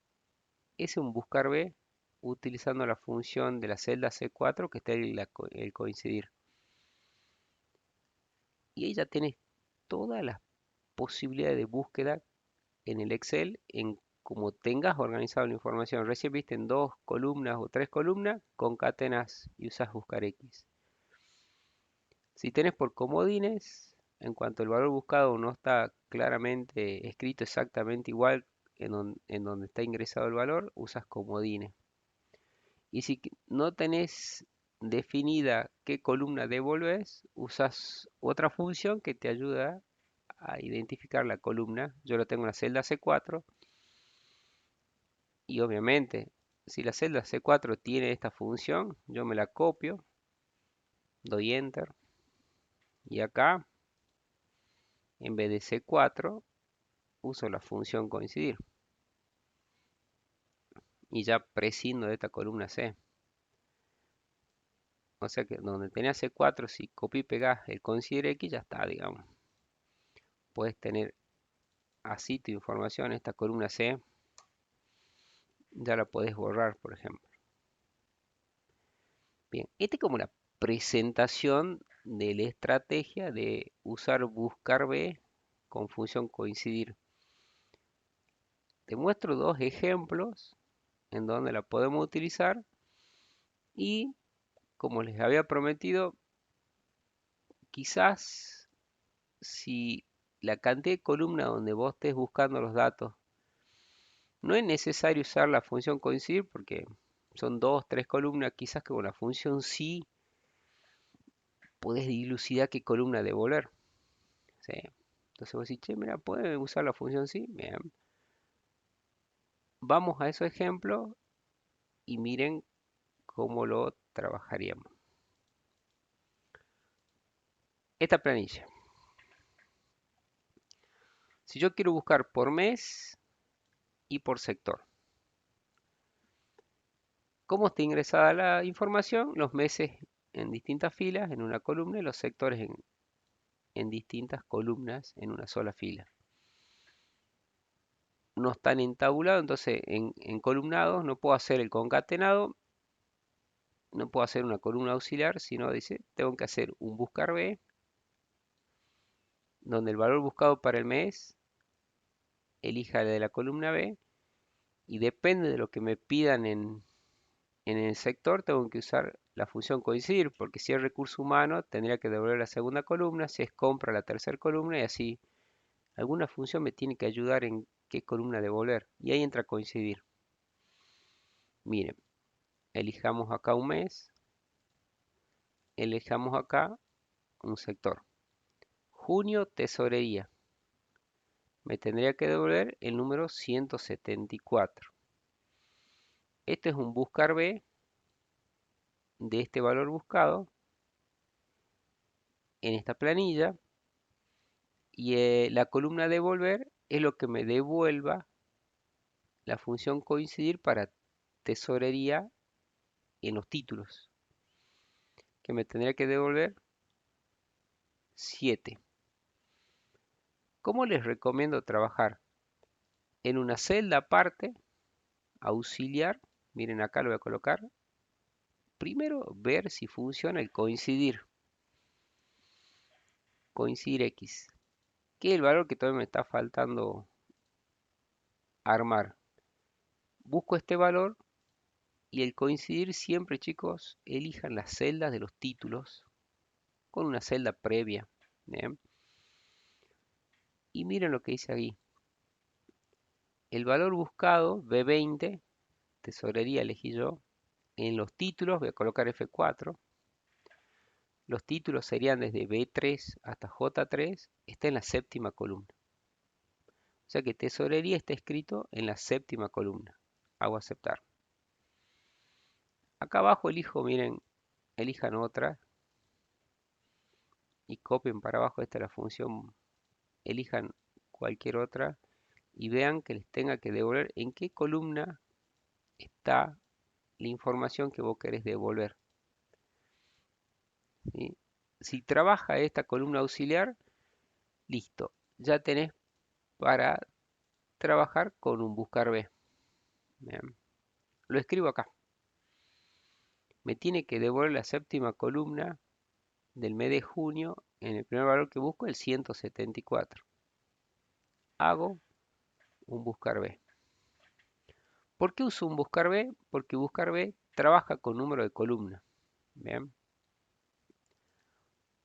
Es un buscar B utilizando la función de la celda C4 que está el coincidir. Y ahí ya tienes todas las posibilidades de búsqueda en el Excel en como tengas organizado la información. Recién viste en 2 columnas o 3 columnas, concatenas y usas buscar X. Si tenés por comodines, en cuanto el valor buscado no está claramente escrito exactamente igual en donde está ingresado el valor, usas comodines. Y si no tenés definida qué columna devolves, usas otra función que te ayuda a identificar la columna. Yo lo tengo en la celda C4 y obviamente si la celda C4 tiene esta función, yo me la copio, doy Enter y acá en vez de C4 uso la función coincidir y ya prescindo de esta columna C. O sea que donde tenía C4, si copié y pegás el coincidir X, ya está, digamos. Puedes tener así tu información, esta columna C, ya la puedes borrar, por ejemplo. Bien, esta es como la presentación de la estrategia de usar buscar B con función coincidir. Te muestro 2 ejemplos en donde la podemos utilizar y como les había prometido, quizás si la cantidad de columnas donde vos estés buscando los datos, no es necesario usar la función coincidir porque son dos, tres columnas, quizás que con la función sí podés dilucidar qué columna devolver. ¿Sí? Entonces vos decís, che, mira, ¿pueden usar la función sí? Bien. Vamos a esos ejemplos y miren cómo lo trabajaríamos. Esta planilla. Si yo quiero buscar por mes y por sector. ¿Cómo está ingresada la información? Los meses en distintas filas en una columna y los sectores en distintas columnas en una sola fila. No están entabulados, entonces en columnados no puedo hacer el concatenado, no puedo hacer una columna auxiliar, sino dice, tengo que hacer un buscar B, donde el valor buscado para el mes elija el de la columna B y depende de lo que me pidan en el sector, tengo que usar la función coincidir, porque si es recurso humano, tendría que devolver la segunda columna, si es compra, la tercera columna, y así. Alguna función me tiene que ayudar en qué columna devolver, y ahí entra coincidir. Miren, elijamos acá un mes, elijamos acá un sector. Junio, tesorería. Me tendría que devolver el número 174. Este es un buscar B de este valor buscado en esta planilla y la columna devolver es lo que me devuelva la función coincidir para tesorería en los títulos, que me tendría que devolver 7. ¿Cómo les recomiendo trabajar? En una celda aparte, auxiliar, miren acá lo voy a colocar. Primero, ver si funciona el coincidir. Coincidir X, que es el valor que todavía me está faltando armar. Busco este valor y el coincidir siempre, chicos, elijan las celdas de los títulos con una celda previa. ¿Bien? Y miren lo que dice aquí. El valor buscado, B20, tesorería elegí yo. En los títulos voy a colocar F4. Los títulos serían desde B3 hasta J3. Está en la séptima columna. O sea que tesorería está escrito en la séptima columna. Hago aceptar. Acá abajo elijo, miren, elijan otra y copien para abajo. Esta es la función. Elijan cualquier otra y vean que les tenga que devolver en qué columna está la información que vos querés devolver. ¿Sí? Si trabaja esta columna auxiliar, listo, ya tenés para trabajar con un buscar B. Bien. Lo escribo acá. Me tiene que devolver la séptima columna del mes de junio en el primer valor que busco, el 174. Hago un buscar B. ¿Por qué uso un buscar B? Porque buscar B trabaja con número de columna. Bien.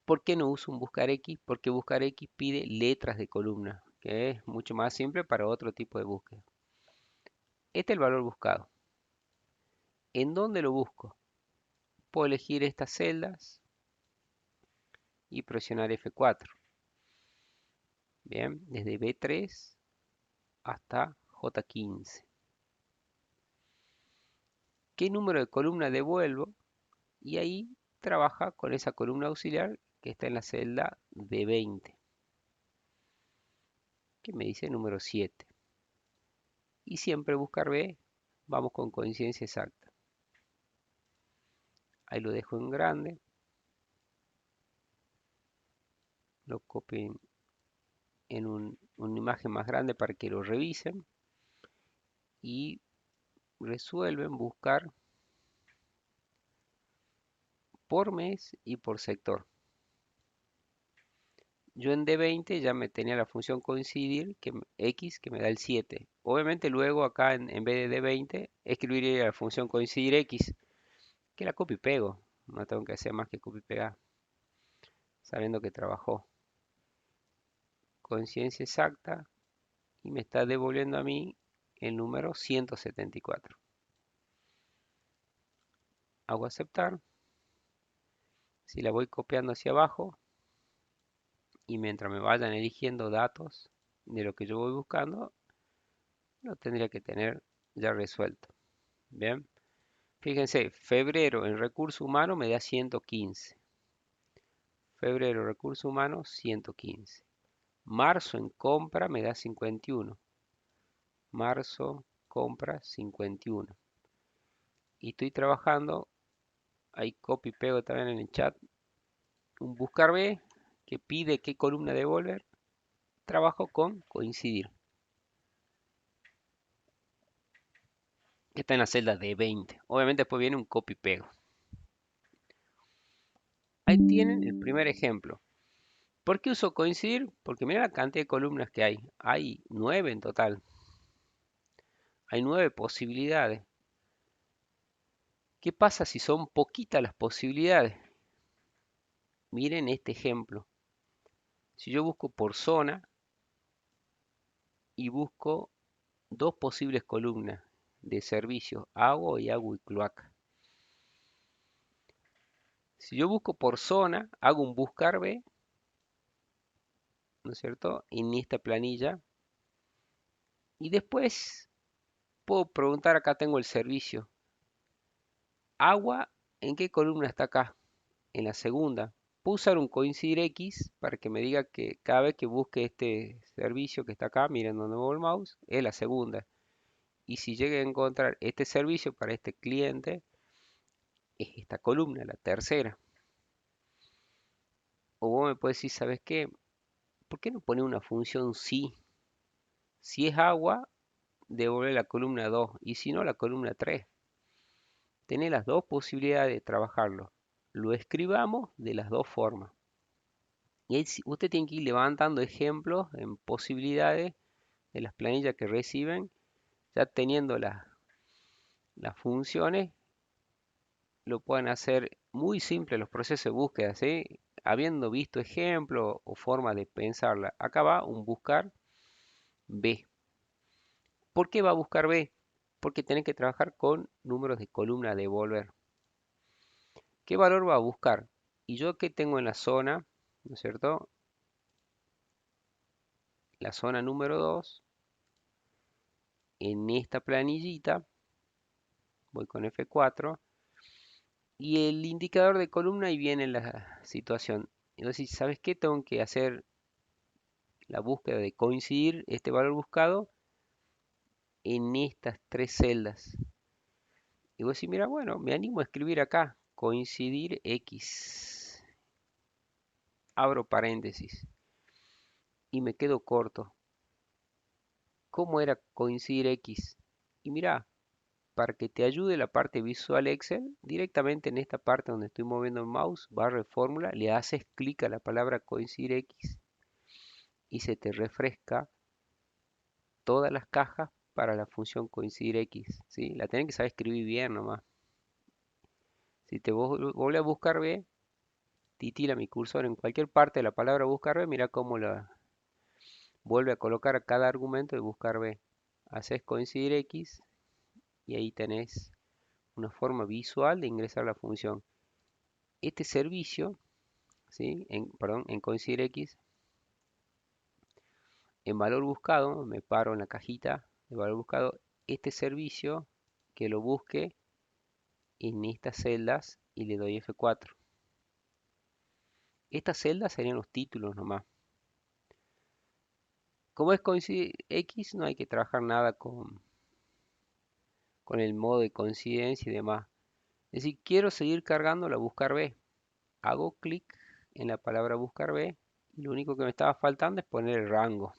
¿Por qué no uso un buscar X? Porque buscar X pide letras de columna, que es mucho más simple para otro tipo de búsqueda. Este es el valor buscado. ¿En dónde lo busco? Puedo elegir estas celdas y presionar F4. Bien, desde B3 hasta J15. ¿Qué número de columna devuelvo? Y ahí trabaja con esa columna auxiliar que está en la celda B20, que me dice número 7. Y siempre buscar B, vamos con coincidencia exacta. Ahí lo dejo en grande, lo copio en una imagen más grande para que lo revisen y resuelven buscar por mes y por sector. Yo en D20 ya me tenía la función coincidir X que me da el 7. Obviamente luego acá en vez de D20 escribiría la función coincidir X que la copio y pego. No tengo que hacer más que copy y pegar sabiendo que trabajó. coincidencia exacta y me está devolviendo a mí el número 174. Hago aceptar. Si la voy copiando hacia abajo y mientras me vayan eligiendo datos de lo que yo voy buscando, lo tendría que tener ya resuelto. Bien, fíjense, febrero en recursos humanos me da 115. Febrero, recursos humanos, 115. Marzo en compra me da 51. Marzo, compra, 51. Y estoy trabajando, ahí copy y pego también en el chat, un buscar B que pide qué columna devolver. Trabajo con coincidir. Está en la celda de 20. Obviamente después viene un copy y pego. Ahí tienen el primer ejemplo. ¿Por qué uso coincidir? Porque mira la cantidad de columnas que hay. Hay 9 en total. Hay 9 posibilidades. ¿Qué pasa si son poquitas las posibilidades? Miren este ejemplo. Si yo busco por zona y busco dos posibles columnas de servicios, agua y cloaca. Si yo busco por zona, hago un buscar B, ¿no es cierto? En esta planilla. Y después puedo preguntar, acá tengo el servicio. Agua, ¿en qué columna está acá? En la segunda. Puedo usar un coincidir X para que me diga que cada vez que busque este servicio que está acá, miren donde muevo el mouse, es la segunda. Y si llegue a encontrar este servicio para este cliente, es esta columna, la tercera. O vos me puedes decir, ¿sabes qué? ¿Por qué no poner una función si? Si es agua, devuelve la columna 2 y si no, la columna 3. Tenés las dos posibilidades de trabajarlo. Lo escribamos de las dos formas. Y ahí usted tiene que ir levantando ejemplos en posibilidades de las planillas que reciben, ya teniendo las funciones, lo pueden hacer muy simple los procesos de búsqueda, ¿sí? Habiendo visto ejemplos o formas de pensarla. Acá va un buscar B. ¿Por qué va a buscar B? Porque tiene que trabajar con números de columna de devolver. ¿Qué valor va a buscar? Y yo que tengo en la zona, ¿no es cierto? La zona número 2, en esta planillita, voy con F4, y el indicador de columna ahí viene la situación. Entonces, ¿sabes qué? Tengo que hacer la búsqueda de coincidir este valor buscado en estas tres celdas. Y vos decís, mira, bueno, me animo a escribir acá, coincidir X. Abro paréntesis y me quedo corto. ¿Cómo era coincidir X? Y mira, para que te ayude la parte visual Excel, directamente en esta parte donde estoy moviendo el mouse, barra de fórmula, le haces clic a la palabra coincidir X y se te refresca todas las cajas para la función coincidir X, ¿sí? La tenés que saber escribir bien nomás. Si te vuelve a buscar B, titila mi cursor en cualquier parte de la palabra buscar B, mira cómo la vuelve a colocar a cada argumento de buscar B. Haces coincidir X y ahí tenés una forma visual de ingresar la función. Este servicio, ¿sí? Perdón, en coincidir X, en valor buscado, me paro en la cajita de valor buscado, este servicio que lo busque en estas celdas y le doy F4. Estas celdas serían los títulos nomás. Como es coincidir X, no hay que trabajar nada con el modo de coincidencia y demás. Es decir, quiero seguir cargando la buscar B. Hago clic en la palabra buscar B y lo único que me estaba faltando es poner el rango,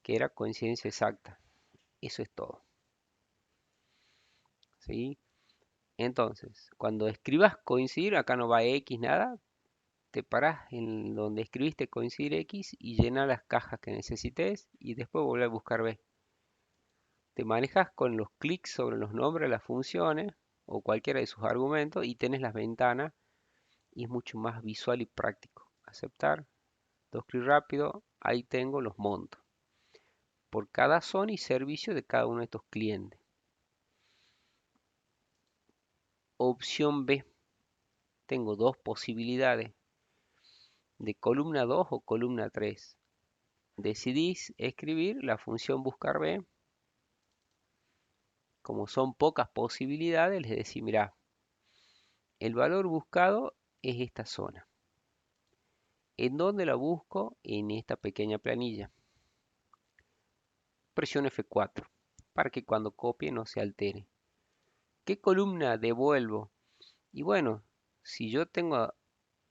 que era coincidencia exacta. Eso es todo. ¿Sí? Entonces, cuando escribas coincidir, acá no va X nada, te parás en donde escribiste coincidir X y llena las cajas que necesites y después vuelve a buscar B. Te manejas con los clics sobre los nombres de las funciones o cualquiera de sus argumentos y tenés las ventanas y es mucho más visual y práctico. Aceptar, dos clics rápido, ahí tengo los montos por cada zona y servicio de cada uno de estos clientes. Opción B, tengo dos posibilidades de columna 2 o columna 3. Decidís escribir la función buscar B. Como son pocas posibilidades, les decís, mirá, el valor buscado es esta zona. ¿En dónde la busco? En esta pequeña planilla. Presiono F4 para que cuando copie no se altere. ¿Qué columna devuelvo? Y bueno, si yo tengo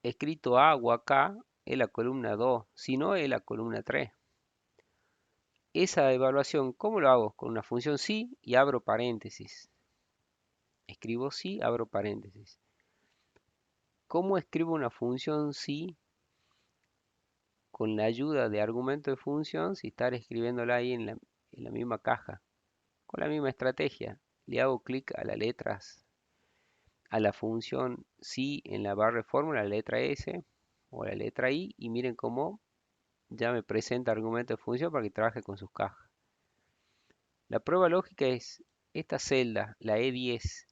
escrito agua acá, es la columna 2, si no es la columna 3. Esa evaluación, ¿cómo lo hago? Con una función sí y abro paréntesis. Escribo sí, abro paréntesis. ¿Cómo escribo una función sí con la ayuda de argumento de función si estar escribiéndola ahí en la misma caja? Con la misma estrategia. Le hago clic a las letras, a la función sí en la barra de fórmula, la letra S o la letra I, y miren cómo ya me presenta argumento de función para que trabaje con sus cajas. La prueba lógica es esta celda, la E10,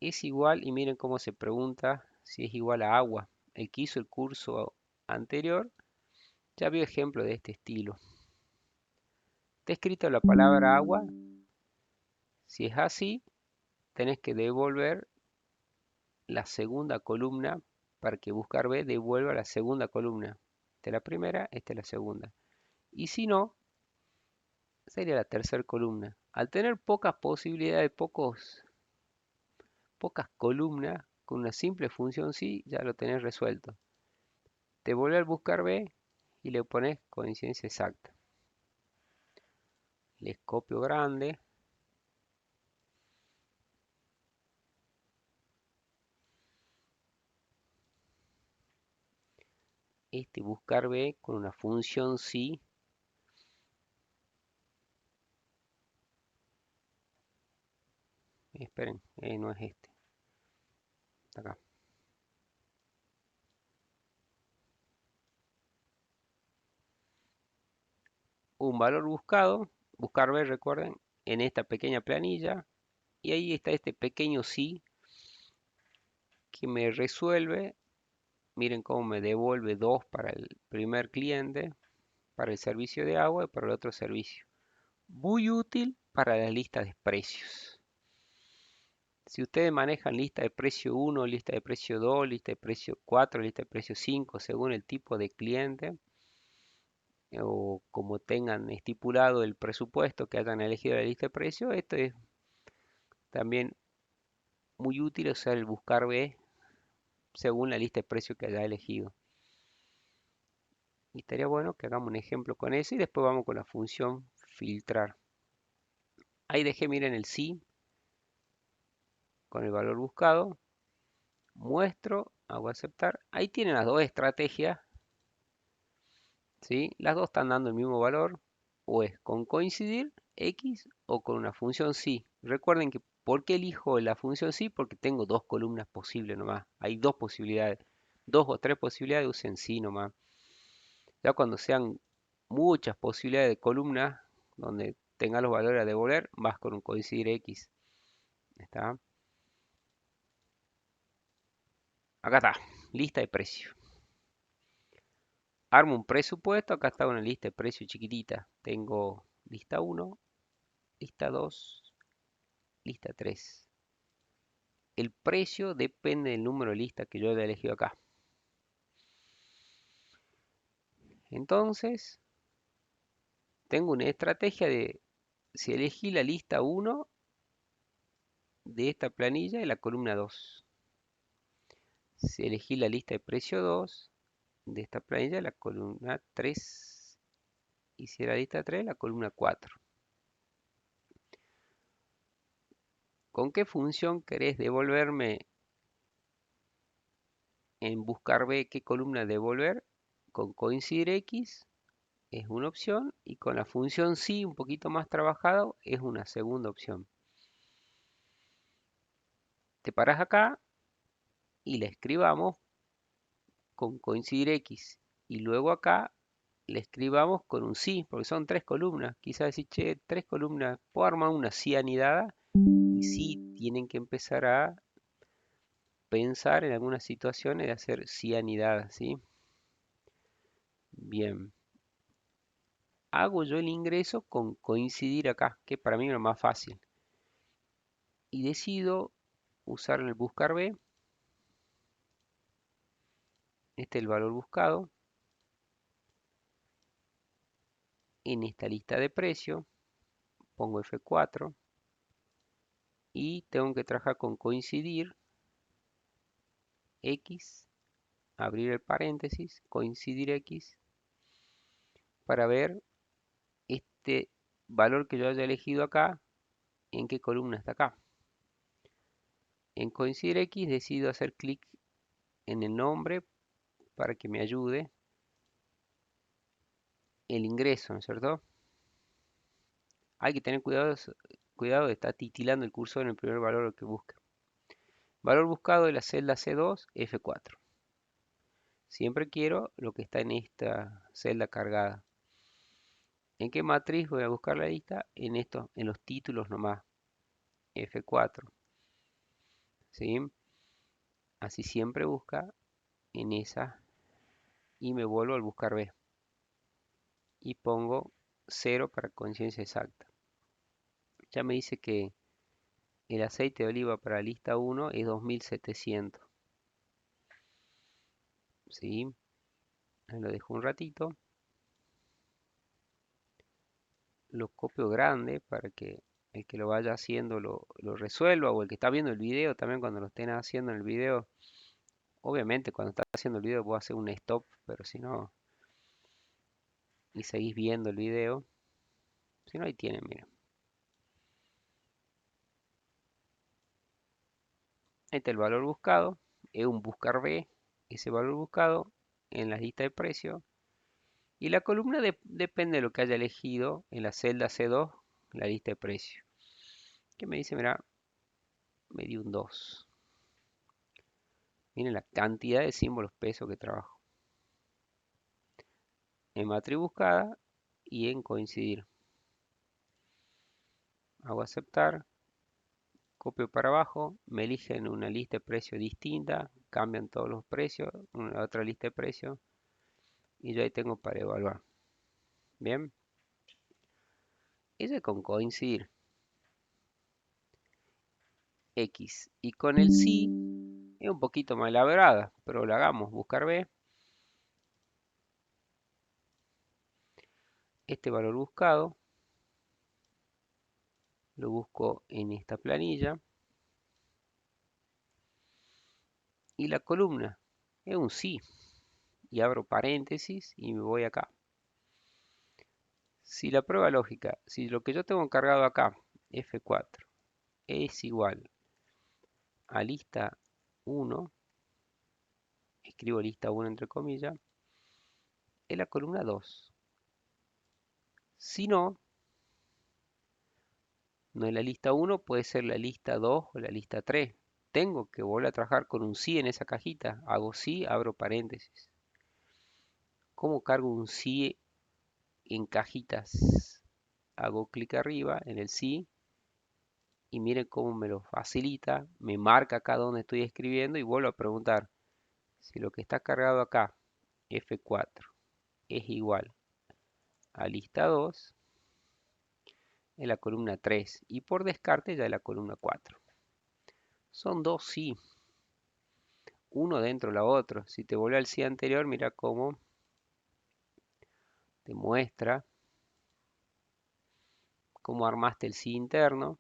es igual, y miren cómo se pregunta si es igual a agua. El que hizo el curso anterior ya vio ejemplo de este estilo. Está escrito la palabra agua. Si es así, tenés que devolver la segunda columna para que buscar B devuelva la segunda columna. Esta es la primera, esta es la segunda. Y si no, sería la tercera columna. Al tener pocas posibilidades, pocas columnas, con una simple función sí, ya lo tenés resuelto. Te vuelve al buscar B y le pones coincidencia exacta. Les copio grande. Este buscar B con una función sí. Esperen, no es este. Está acá. Un valor buscado, buscar B, recuerden, en esta pequeña planilla. Y ahí está este pequeño sí que me resuelve. Miren cómo me devuelve 2 para el primer cliente, para el servicio de agua y para el otro servicio. Muy útil para la lista de precios. Si ustedes manejan lista de precio 1, lista de precio 2, lista de precio 4, lista de precio 5, según el tipo de cliente, o como tengan estipulado el presupuesto que hayan elegido la lista de precios, esto es también muy útil usar el buscar B según la lista de precios que haya elegido. Y estaría bueno que hagamos un ejemplo con eso y después vamos con la función filtrar. Ahí dejé, miren el sí con el valor buscado. Muestro, hago aceptar. Ahí tienen las dos estrategias, ¿sí? Las dos están dando el mismo valor, o es con coincidir X o con una función sí. Recuerden que ¿por qué elijo la función sí? Porque tengo dos columnas posibles nomás. Hay dos posibilidades, dos o tres posibilidades, usen sí nomás. Ya cuando sean muchas posibilidades de columnas donde tenga los valores a devolver, vas con un coincidir X. ¿Está? Acá está, lista de precios. Armo un presupuesto, acá está una lista de precios chiquitita. Tengo lista 1, lista 2, lista 3. El precio depende del número de listas que yo haya elegido acá. Entonces, tengo una estrategia de, si elegí la lista 1 de esta planilla, en la columna 2. Si elegí la lista de precio 2 de esta planilla, la columna 3. Y si era lista 3, la columna 4. ¿Con qué función querés devolverme en buscar B qué columna devolver? Con coincidir X es una opción y con la función sí un poquito más trabajado es una segunda opción. Te paras acá y la escribamos con coincidir X y luego acá le escribamos con un sí, porque son tres columnas. Quizás decir, che, tres columnas, puedo armar una sí anidada y sí tienen que empezar a pensar en algunas situaciones de hacer sí anidada, ¿sí? Bien, hago yo el ingreso con coincidir acá, que para mí es lo más fácil. Y decido usar en el buscar B, este es el valor buscado, en esta lista de precio, pongo F4 y tengo que trabajar con coincidir, X, abrir el paréntesis, coincidir X, para ver este valor que yo haya elegido acá, en qué columna está acá. En coincidir X decido hacer clic en el nombre para que me ayude el ingreso, ¿no es cierto? Hay que tener cuidado de estar titilando el cursor en el primer valor que busca. Valor buscado de la celda C2, F4. Siempre quiero lo que está en esta celda cargada. ¿En qué matriz voy a buscar la lista? En esto, en los títulos nomás, F4. ¿Sí? Así siempre busca en esa y me vuelvo al buscar B. Y pongo 0 para conciencia exacta. Ya me dice que el aceite de oliva para la lista 1 es 2700. ¿Sí? Ahí lo dejo un ratito. Lo copio grande para que el que lo vaya haciendo lo resuelva, o el que está viendo el video también cuando lo estén haciendo en el video. Obviamente cuando estás haciendo el video puedo hacer un stop, pero si no, y seguís viendo el video, si no, ahí tienen, miren. Este es el valor buscado, es un buscar B, ese valor buscado en la lista de precios. Y la columna depende de lo que haya elegido en la celda C2, la lista de precios. Que me dice, mira, me dio un 2. Miren la cantidad de símbolos peso que trabajo. En matriz buscada y en coincidir. Hago aceptar, copio para abajo, me eligen una lista de precios distinta, cambian todos los precios, una otra lista de precios y yo ahí tengo para evaluar. Bien, eso es con coincidir. X. Y con el sí es un poquito más elaborada, pero lo hagamos. Buscar B. Este valor buscado lo busco en esta planilla. Y la columna es un sí. Y abro paréntesis y me voy acá. Si la prueba lógica, si lo que yo tengo cargado acá, F4, es igual a lista 1, escribo lista 1 entre comillas, es la columna 2. Si no, no es la lista 1, puede ser la lista 2 o la lista 3. Tengo que volver a trabajar con un sí en esa cajita. Hago sí, abro paréntesis. ¿Cómo cargo un sí en cajitas? Hago clic arriba en el sí y miren cómo me lo facilita. Me marca acá donde estoy escribiendo y vuelvo a preguntar si lo que está cargado acá, F4, es igual a lista 2 en la columna 3 y por descarte ya en la columna 4. Son dos sí, uno dentro de la otro. Si te vuelve al sí anterior, mira cómo te muestra cómo armaste el sí interno.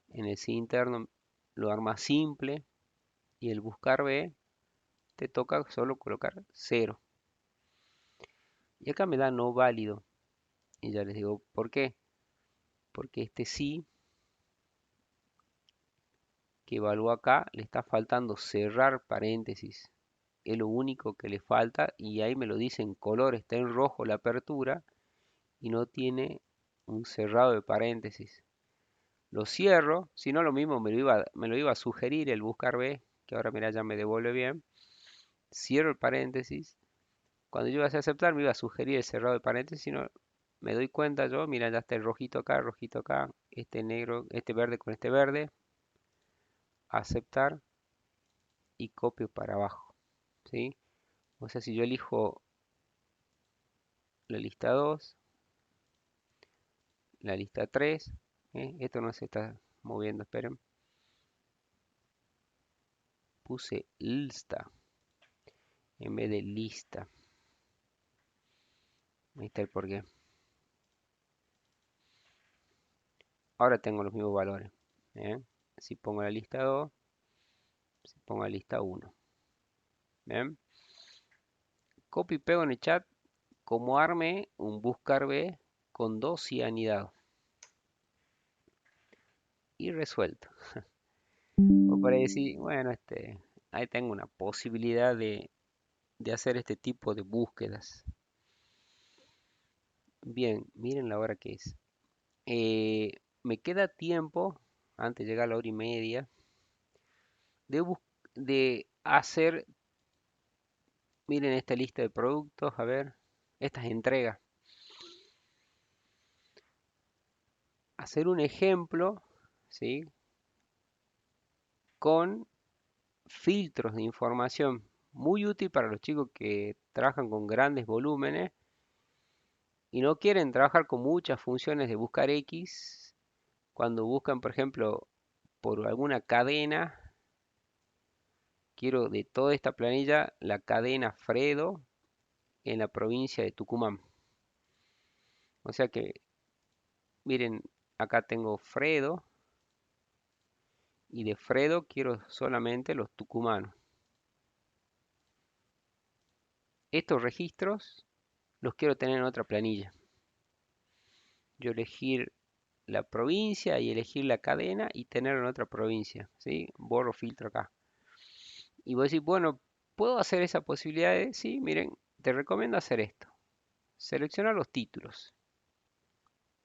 En el sí interno lo armas simple y el buscar B te toca solo colocar 0. Y acá me da no válido. Y ya les digo por qué. Porque este sí que evalúo acá le está faltando cerrar paréntesis. Es lo único que le falta y ahí me lo dice en color, está en rojo la apertura y no tiene un cerrado de paréntesis. Lo cierro, si no lo mismo me lo iba a sugerir el buscar B, que ahora mira ya me devuelve bien. Cierro el paréntesis, Cuando yo iba a hacer aceptar, me iba a sugerir el cerrado de paréntesis, sino me doy cuenta yo, mira, ya está el rojito acá, este negro, este verde con este verde, aceptar y copio para abajo, ¿sí? O sea, si yo elijo la lista 2, la lista 3, esto no se está moviendo, esperen, puse lista en vez de lista, ahí está el porqué. Ahora tengo los mismos valores, ¿eh? Si pongo la lista 2, si pongo la lista 1, ¿ven? Copio y pego en el chat como arme un buscar B con 2 y anidado y resuelto. O para decir, bueno, ahí tengo una posibilidad de hacer este tipo de búsquedas. Bien, miren la hora que es. Me queda tiempo, antes de llegar a la hora y media, de hacer, miren esta lista de productos, a ver, estas entregas. Hacer un ejemplo, ¿sí? Con filtros de información, muy útil para los chicos que trabajan con grandes volúmenes y no quieren trabajar con muchas funciones de buscar X. Cuando buscan, por ejemplo, por alguna cadena, quiero de toda esta planilla la cadena Fredo en la provincia de Tucumán. O sea que, miren, acá tengo Fredo y de Fredo quiero solamente los tucumanos. Estos registros los quiero tener en otra planilla. Yo elegir la provincia y elegir la cadena y tenerlo en otra provincia, ¿sí? Borro filtro acá. Y voy a decir, bueno, ¿puedo hacer esa posibilidad? Sí, miren, te recomiendo hacer esto. Seleccionar los títulos.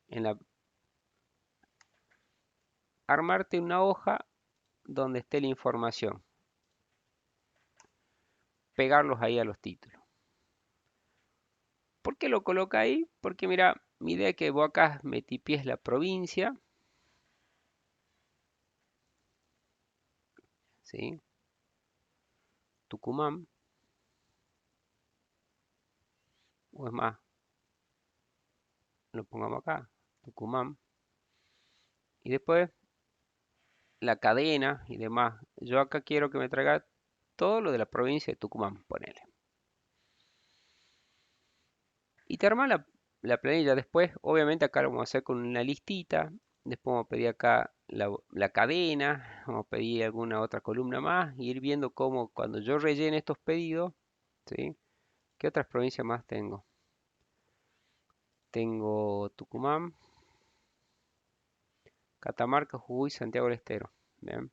En la, armarte una hoja donde esté la información. Pegarlos ahí a los títulos. ¿Por qué lo coloca ahí? Porque mira, mi idea es que vos acá me tipies la provincia, ¿sí? Tucumán, o es más, lo pongamos acá, Tucumán. Y después la cadena y demás. Yo acá quiero que me traiga todo lo de la provincia de Tucumán, ponele. Y te arma la planilla. Después, obviamente acá lo vamos a hacer con una listita. Después vamos a pedir acá la cadena. Vamos a pedir alguna otra columna más. Y ir viendo cómo cuando yo rellene estos pedidos, ¿sí? ¿Qué otras provincias más tengo? Tengo Tucumán, Catamarca, Jujuy, Santiago del Estero. ¿Bien?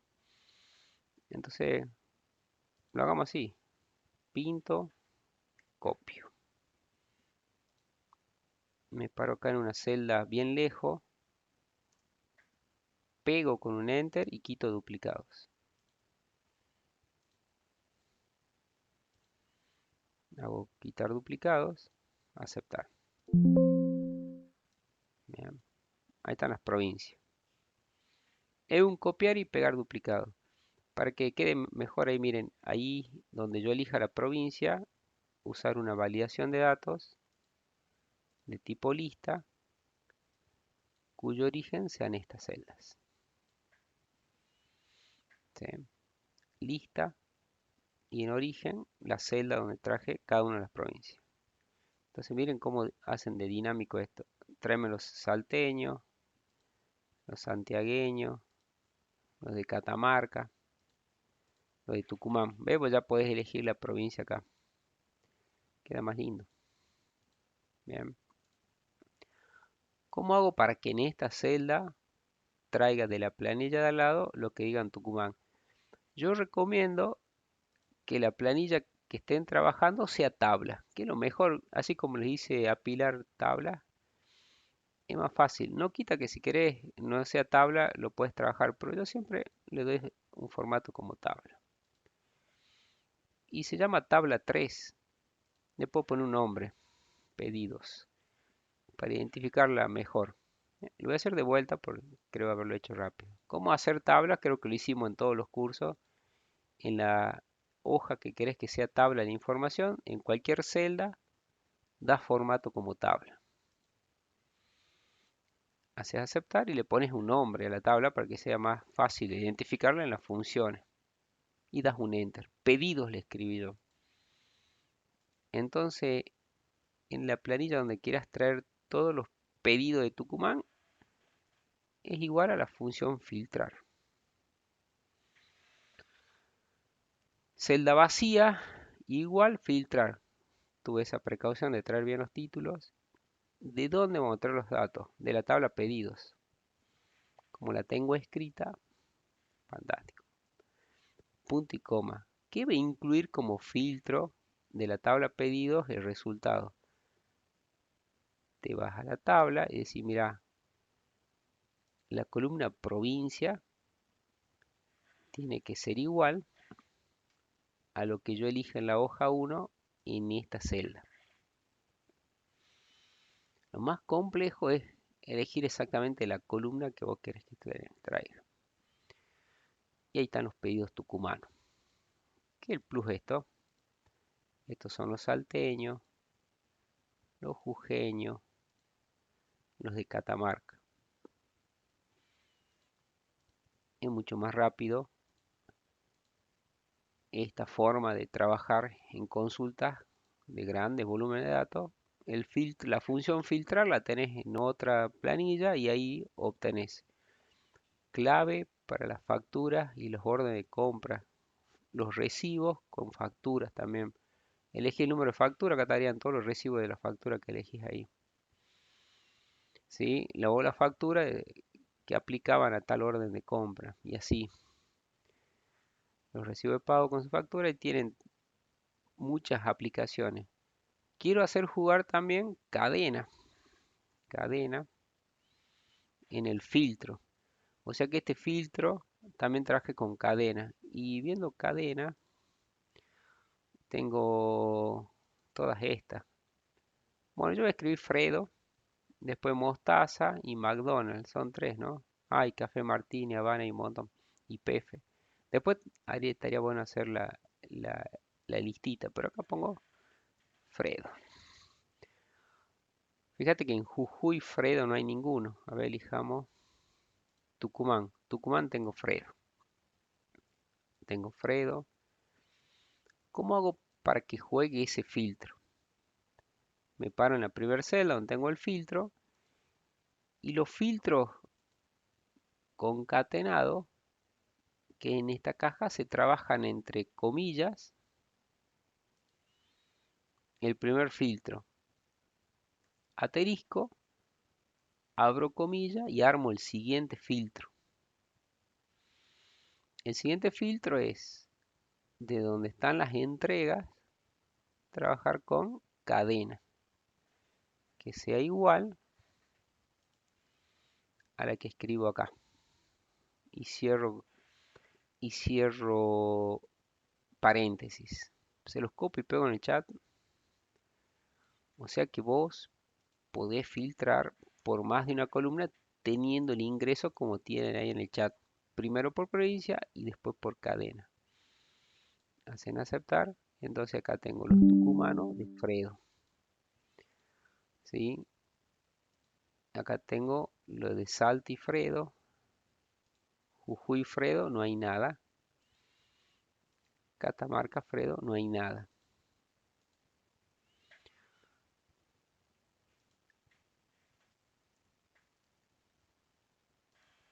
Entonces, lo hagamos así. Pinto, copio. Me paro acá en una celda bien lejos. Pego con un enter y quito duplicados. Hago quitar duplicados, aceptar. Bien. Ahí están las provincias. Es un copiar y pegar duplicado. Para que quede mejor ahí, miren, ahí donde yo elija la provincia, usar una validación de datos de tipo lista, cuyo origen sean estas celdas. ¿Sí? Lista y en origen la celda donde traje cada una de las provincias. Entonces miren cómo hacen de dinámico esto. Tráeme los salteños, los santiagueños, los de Catamarca, los de Tucumán. ¿Ves? Pues ya podés elegir la provincia acá. Queda más lindo. Bien. ¿Cómo hago para que en esta celda traiga de la planilla de al lado lo que digan Tucumán? Yo recomiendo que la planilla que estén trabajando sea tabla, que es lo mejor, así como les hice apilar tabla, es más fácil. No quita que si querés no sea tabla, lo puedes trabajar, pero yo siempre le doy un formato como tabla. Y se llama tabla 3. Le puedo poner un nombre, pedidos, para identificarla mejor. Lo voy a hacer de vuelta porque creo haberlo hecho rápido. ¿Cómo hacer tablas? Creo que lo hicimos en todos los cursos. En la hoja que querés que sea tabla de información, en cualquier celda, da formato como tabla. Haces aceptar y le pones un nombre a la tabla para que sea más fácil de identificarla en las funciones. Y das un enter. Pedidos le escribí yo. Entonces, en la planilla donde quieras traer todos los pedidos de Tucumán, es igual a la función filtrar. Celda vacía, igual filtrar. Tuve esa precaución de traer bien los títulos. ¿De dónde vamos a traer los datos? De la tabla pedidos. Como la tengo escrita, fantástico. Punto y coma. ¿Qué va a incluir como filtro de la tabla pedidos el resultado? Te vas a la tabla y decís, mira, la columna provincia tiene que ser igual a lo que yo elija en la hoja 1 en esta celda. Lo más complejo es elegir exactamente la columna que vos querés que traiga. Y ahí están los pedidos tucumanos. ¿Qué es el plus de esto? Estos son los salteños, los jujeños, los de Catamarca. Es mucho más rápido esta forma de trabajar en consultas de grandes volúmenes de datos. La función filtrar la tenés en otra planilla y ahí obtenés clave para las facturas y los órdenes de compra, los recibos con facturas también. Elegí el número de factura, acá estarían todos los recibos de la factura que elegís ahí. ¿Sí? Luego la factura que aplicaban a tal orden de compra y así. Los recibos de pago con su factura y tienen muchas aplicaciones. Quiero hacer jugar también cadena en el filtro. O sea que este filtro también traje con cadena. Y viendo cadena, tengo todas estas. Bueno, yo voy a escribir Fredo, después Mostaza y McDonald's. Son tres, ¿no? Hay Café Martini, Habana y un montón. Y Pefe. Después estaría bueno hacer la, la listita, pero acá pongo Fredo. Fíjate que en Jujuy Fredo no hay ninguno. A ver, elijamos Tucumán. Tucumán tengo Fredo. Tengo Fredo. ¿Cómo hago para que juegue ese filtro? Me paro en la primera celda donde tengo el filtro y los filtros concatenados que en esta caja se trabajan entre comillas. El primer filtro, asterisco, abro comilla y armo el siguiente filtro. El siguiente filtro es de donde están las entregas, trabajar con cadena, que sea igual a la que escribo acá. Y cierro paréntesis. Se los copio y pego en el chat. O sea que vos podés filtrar por más de una columna teniendo el ingreso como tienen ahí en el chat. Primero por provincia y después por cadena. Hacen aceptar. Entonces acá tengo los tucumanos de Fredo. ¿Sí? Acá tengo lo de Salta y Fredo. Jujuy Fredo, no hay nada. Catamarca Fredo, no hay nada.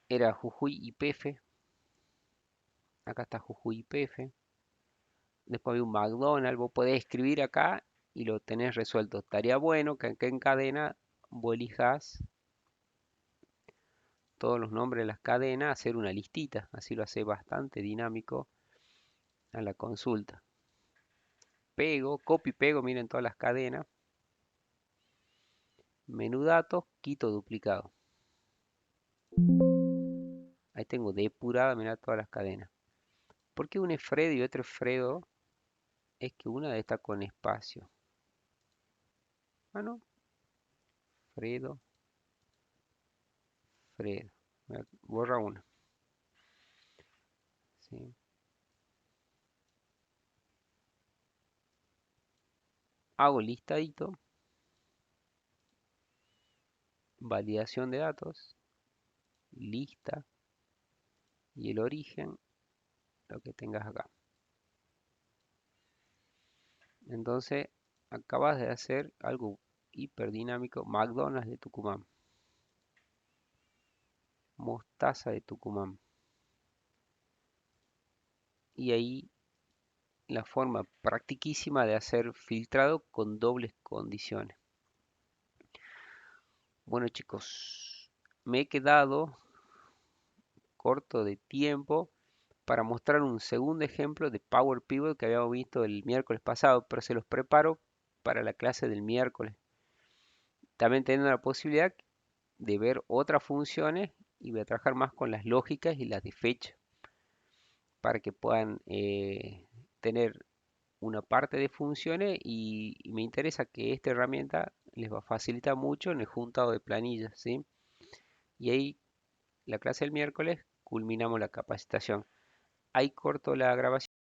Era Jujuy y Pefe. Acá está Jujuy y Pefe. Después hay un McDonald's. Vos podés escribir acá y lo tenés resuelto. Estaría bueno que acá en cadena vos elijas todos los nombres de las cadenas, hacer una listita. Así lo hace bastante dinámico a la consulta. Pego, copio y pego, miren todas las cadenas. Menú datos, quito duplicado. Ahí tengo depurada, mirá todas las cadenas. ¿Por qué un es Fredo y otro es Fredo? Es que una está con espacio. Ah, no, Fredo, Fredo. Borra una. ¿Sí? Hago listadito, validación de datos, lista y el origen, lo que tengas acá. Entonces, acabas de hacer algo hiperdinámico. McDonald's de Tucumán, Mostaza de Tucumán. Y ahí la forma practiquísima de hacer filtrado con dobles condiciones. Bueno chicos, me he quedado corto de tiempo para mostrar un segundo ejemplo de Power Pivot que habíamos visto el miércoles pasado, pero se los preparo para la clase del miércoles. También teniendo la posibilidad de ver otras funciones y voy a trabajar más con las lógicas y las de fecha para que puedan tener una parte de funciones y me interesa que esta herramienta les va a facilitar mucho en el juntado de planillas, ¿sí? Y ahí la clase del miércoles culminamos la capacitación. Ahí corto la grabación.